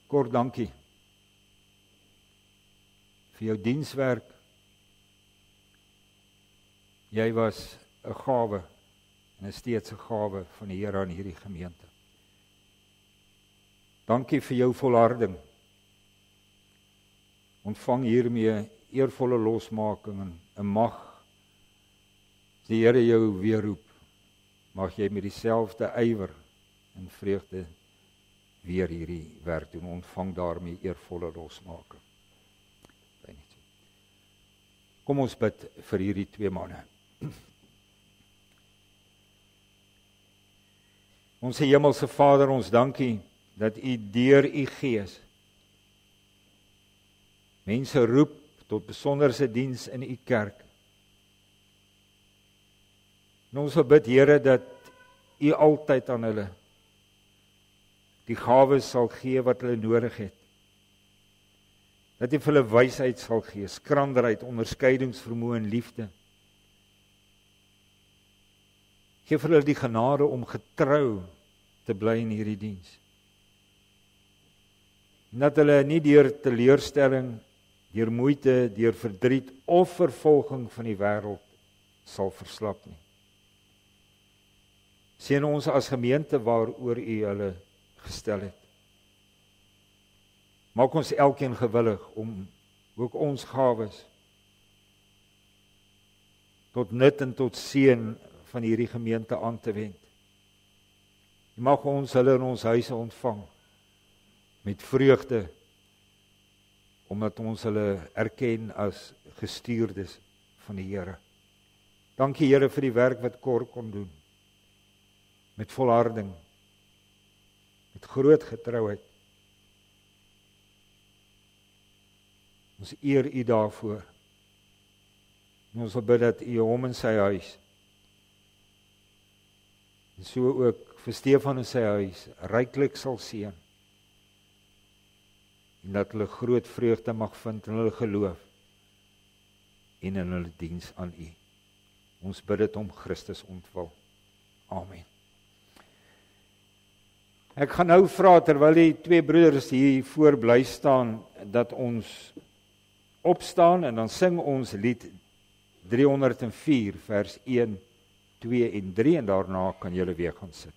Cor, dankie vir jou dienswerk. Jy was 'n gawe en is steeds 'n gawe van die Here aan hierdie gemeente. Dankie vir jou volharding. Ontvang hiermee eervolle losmaking en mag as die Here jou weer roep, mag jy met dieselfde ywer en vreugde weer hierdie werk doen. Ontvang daarmee eervolle losmaking. Kom ons bid vir hierdie twee manne. Ons hemelse Vader, ons dankie dat U deur U Gees mense roep tot besonderse diens in U kerk. En ons wil bid, Here, dat U altyd aan hulle die gawes sal gee wat hulle nodig het. Dat U vir hulle wysheid sal gee, skranderheid, onderskeidingsvermoë en liefde. Geef vir hulle die genade om getrou te bly in hierdie diens. En dat hulle nie deur teleurstelling, deur moeite, deur verdriet of vervolging van die wêreld sal verslap nie. Seën ons as gemeente waaroor U hulle gestel het. Maak ons elkeen gewillig om ook ons gawes tot nut en tot seën van hierdie gemeente aan te wend. U mag ons hulle in ons huise ontvang met vreugde, omdat ons hulle erken as gestuurdes van die Here. Dankie Here vir die werk wat Cor kon doen, met volharding, met groot getrouheid. Ons eer U daarvoor. En ons wil bid dat U hom in sy huis, en so ook vir Stefan in sy huis, ryklik sal seën. En dat hulle groot vreugde mag vind in hulle geloof en in hulle diens aan U. Ons bid dit om Christus ontwil. Amen. Ek gaan nou vra, terwyl die twee broeders hier voor bly staan, dat ons opstaan en dan sing ons lied 304 vers 1, 2 en 3 en daarna kan julle weer gaan sit.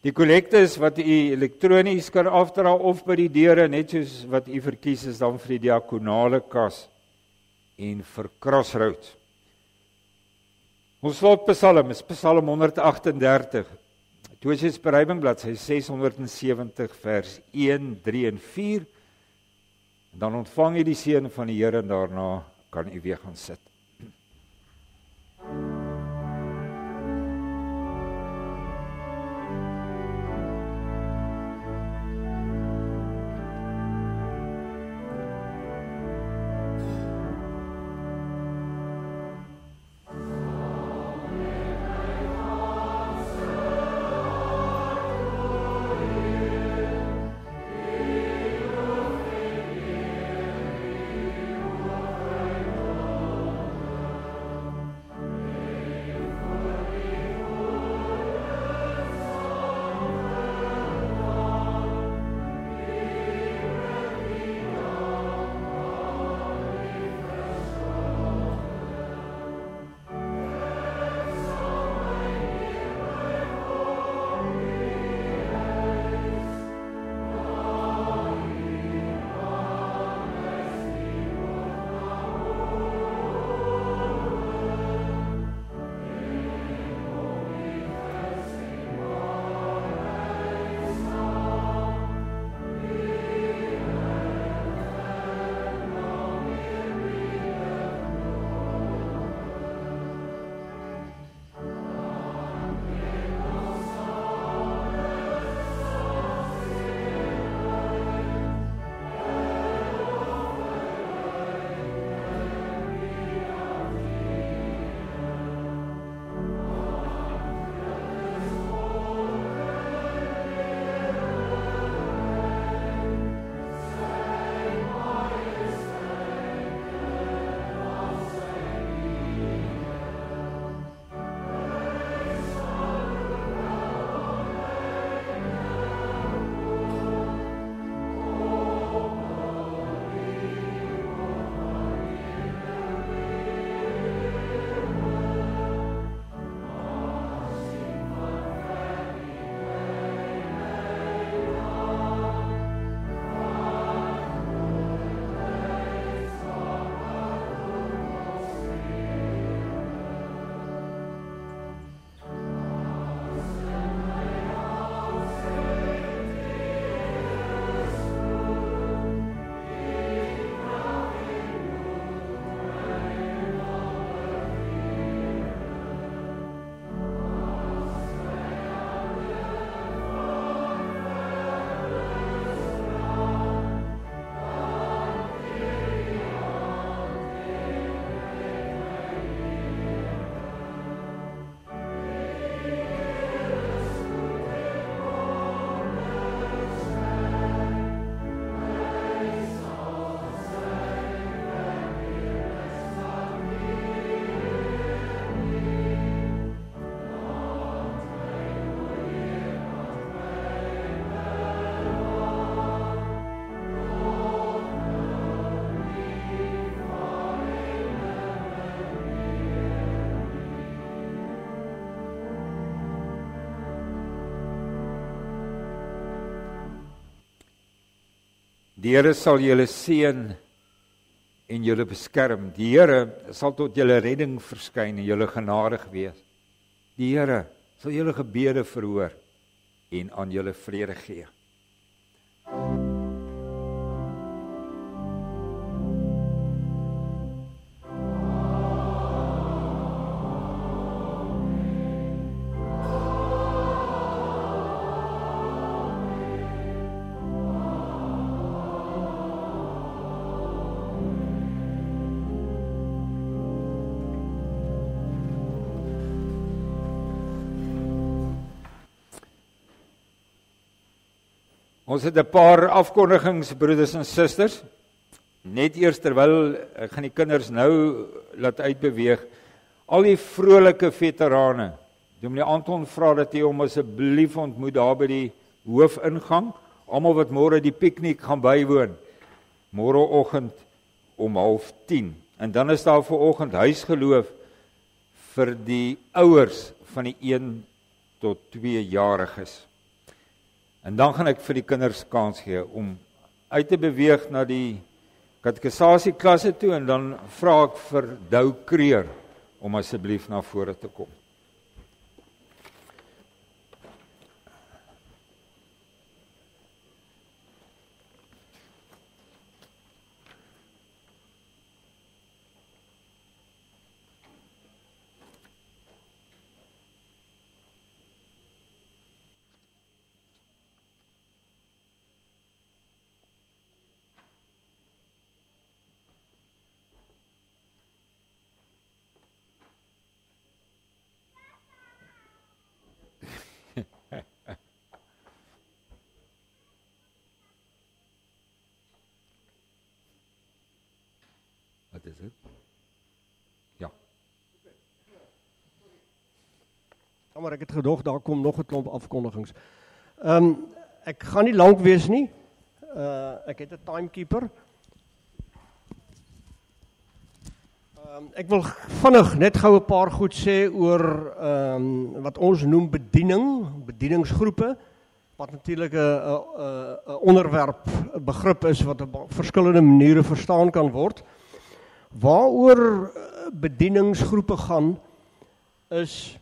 Die kollekte is wat u elektronies kan afdra of by die deure, net soos wat u verkies is dan vir die diakonale kas en vir Crossroads. Ons slotpsalm is Psalm 138. Toosies bereiding bladsy 670 vers 1, 3 en 4. Dan ontvang jy die seën van die Here en daarna kan u weer gaan sit. Die Here sal julle seën en julle beskerm. Die Here sal tot julle redding verskyn en julle genadig wees. Die Here sal julle gebede verhoor en aan julle vrede gee. Ons het 'n paar afkondigings, broeders en susters. Net eers terwyl ek gaan die kinders nou laat uitbeweeg. Al die vrolike veterane. Dominee Anton vra dat jy hom asseblief ontmoet daar by die hoofingang. Almal wat môre die piknik gaan bywoon. Môreoggend om 9:30. En dan is daar vanoggend huisgeloof vir die ouers van die 1 tot 2 jariges. En dan gaan ek vir die kinders kans gee om uit te beweeg na die katekisasieklasse toe en dan vra ek vir Dou Kreer om asseblief na vore te kom. Wat is dit? Ja. Ja, maar ek het gedog, daar kom nog 'n klomp afkondigings. Ek gaan nie lank wees nie. Ek het 'n timekeeper. Ek wil vinnig net gou 'n paar goed sê oor wat ons noem bedieningsgroepe, wat natuurlik 'n onderwerp, 'n begrip is wat op verskillende maniere verstaan kan word. Waaroor bedieningsgroepe gaan is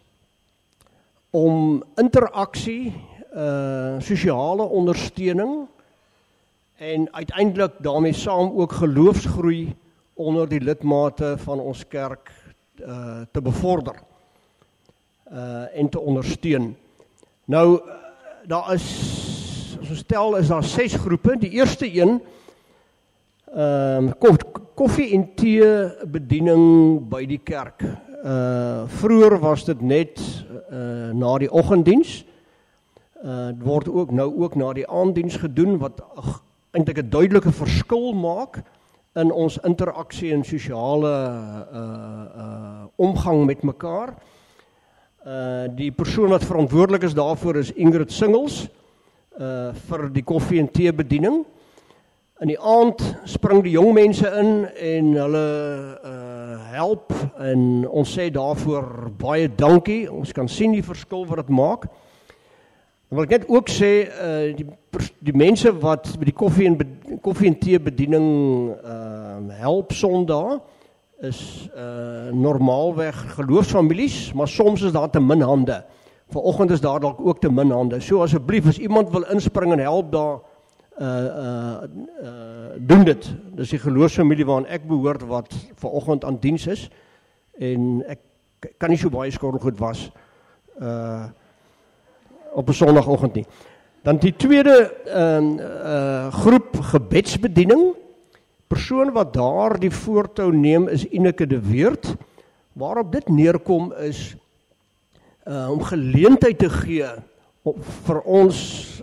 om interaksie, sosiale ondersteuning en uiteindelik daarmee saam ook geloofsgroei onder die lidmate van ons kerk te bevorder en te ondersteun. Nou, daar is, as ons stel, is daar 6 groepe. Die eerste een, koffie en tee bediening by die kerk. Vroeger was dit net na die oggenddiens. Het word ook nou ook na die aanddiens gedoen, wat eintlik 'n duidelike verskil maak in ons interaksie en sosiale omgang met mekaar. Die persoon wat verantwoordelik is daarvoor is Ingrid Singels vir die koffie en tee bediening. In die aand spring die jong mense in en hulle help en ons sê daarvoor baie dankie. Ons kan sien die verskil wat dit maak. Dan wil ek net ook sê, die mense wat by die koffie en tee bediening help Sondag, is normaalweg geloofsfamilies, maar soms is daar te min hande. Vanoggend is daar dalk ook te min hande. So asseblief, as iemand wil inspring en help daar, doen dit. Dis die geloofsfamilie waaraan ek behoort wat vanoggend aan diens is, en ek kan nie so baie skottelgoed was op 'n Sondagoggend nie. Dan die tweede groep gebedsbediening. Persoon wat daar die voortou neem is Ineke de Weert. Waarop dit neerkom is om geleentheid te gee vir ons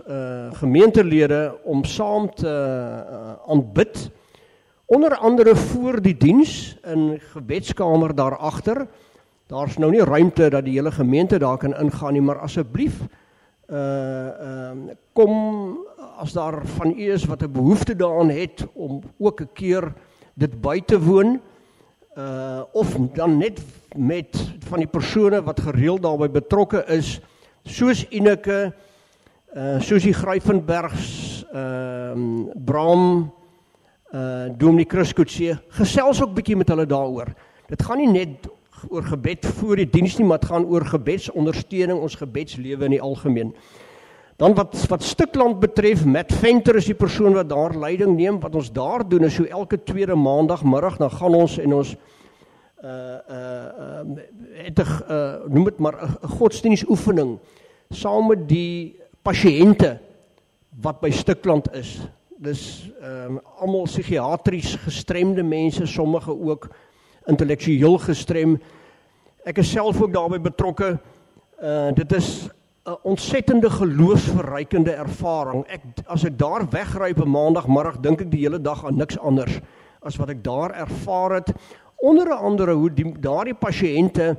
gemeentelede om saam te aanbid. Onder andere voor die diens in gebedskamer daarachter. Daar's nou nie ruimte dat die hele gemeente daar kan ingaan nie, maar asseblief kom as daar van u is wat 'n behoefte daaraan het om ook 'n keer dit by te woon, of dan net met van die persone wat gereeld daarbey betrokke is, soos Ineke, soos die Gryffenbergs, Bram, Dominee Chris Coetzee, gesels ook bietjie met hulle daaroor. Dit gaan nie net oor gebed voor die diens nie, maar het gaan oor gebedsondersteuning, ons gebedslewe in die algemeen. Dan wat Stikland betref, Matt Venter is die persoon wat daar leiding neem. Wat ons daar doen is so elke tweede maandagmiddag, dan gaan ons en ons noem dit maar 'n godsdienstoefening saam met die pasiënte wat by Stikland is. Dis almal psigiatries gestremde mense, sommige ook intellektueel gestrem. Ek is self ook daarbey betrokke. Dit is 'n ontsettende geloofsverrykende ervaring. As ek daar wegry op 'n maandagmiddag, dink ek die hele dag aan niks anders as wat ek daar ervaar het. Onder andere hoe daardie pasiënte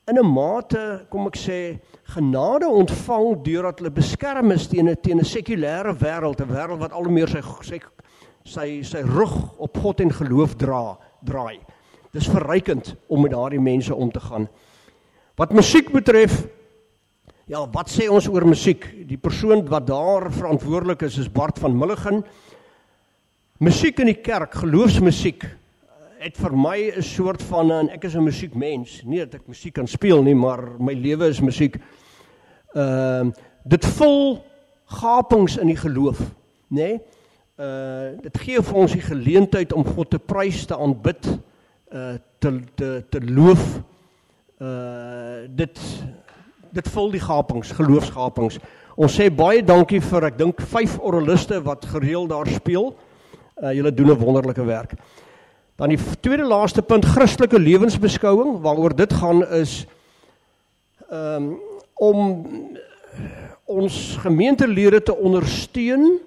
in 'n mate, kom ek sê, genade ontvang deurdat hulle beskerm is teen 'n sekulêre wêreld, 'n wêreld wat al meer sy rug op God en geloof draai. Dis verrykend om met daardie mense om te gaan. Wat musiek betref, Ja, wat sê ons oor musiek? Die persoon wat daar verantwoordelik is Bart van Mulligen. Musiek in die kerk, geloofsmusiek, het vir my 'n soort van, en ek is 'n musiekmens, nie dat ek musiek kan speel nie, maar my lewe is musiek. Dit vul gapings in die geloof, né? Dit gee vir ons die geleentheid om God te prys, te aanbid, te loof. Dit vul die gapings, geloofsgapings. Ons sê baie dankie vir, ek dink 5 orgeliste wat gereeld daar speel. Julle doen 'n wonderlike werk. Dan die tweede laaste punt, Christelike lewensbeskouing, waaroor dit gaan is om ons gemeentelede te ondersteun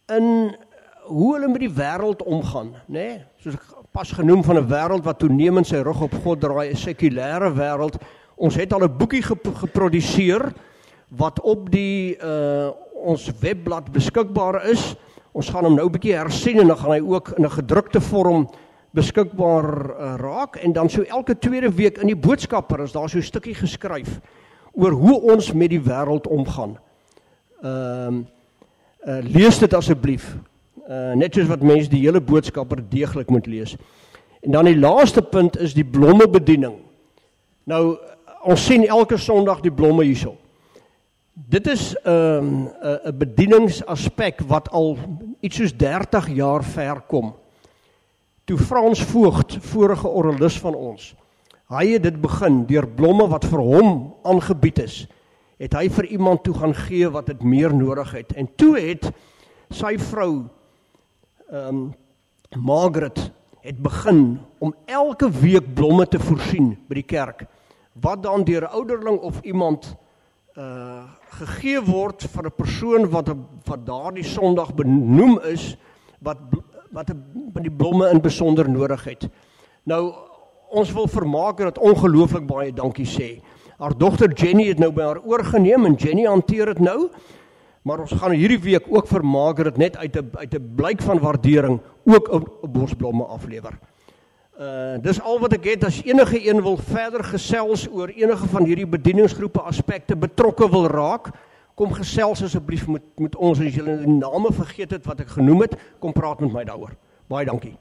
in hoe hulle met die wêreld omgaan, né? Soos ek pas genoem van 'n wêreld wat toenemend sy rug op God draai, 'n sekulêre wêreld. Ons het al 'n boekie geproduseer wat op die ons webblad beskikbaar is. Ons gaan hom nou 'n bietjie hersien en dan gaan hy ook in 'n gedrukte vorm beskikbaar raak. En dan so elke tweede week in die boodskapper is daar so 'n stukkie geskryf oor hoe ons met die wêreld omgaan. Lees dit asseblief. Net soos wat mense die hele boodskapper deeglik moet lees. En dan die laaste punt is die blommebediening. Nou, ons sien elke Sondag die blomme hierso. Dit is 'n bedieningsaspek wat al iets soos 30 jaar ver kom. Toe Frans Voogd, vorige orgelis van ons, hy het dit begin deur blomme wat vir hom aangebied is, het hy vir iemand toe gaan gee wat dit meer nodig het. En toe het sy vrou, Margaret, het begin om elke week blomme te voorsien by die kerk, wat dan deur 'n ouderling of iemand gegee word vir 'n persoon wat daardie Sondag benoem is, wat die blomme in besonder nodig het. Nou, ons wil vir Margaret ongelooflik baie dankie sê. Haar dogter Jenny het nou by haar oorgeneem en Jenny hanteer dit nou, maar ons gaan hierdie week ook vir Margaret net uit 'n blyk van waardering ook 'n bos blomme aflewer. Dis al wat ek het. As enige een wil verder gesels oor enige van hierdie bedieningsgroepe aspekte betrokke wil raak, kom gesels asseblief met ons. As julle die name vergeet het wat ek genoem het, kom praat met my daaroor. Baie dankie.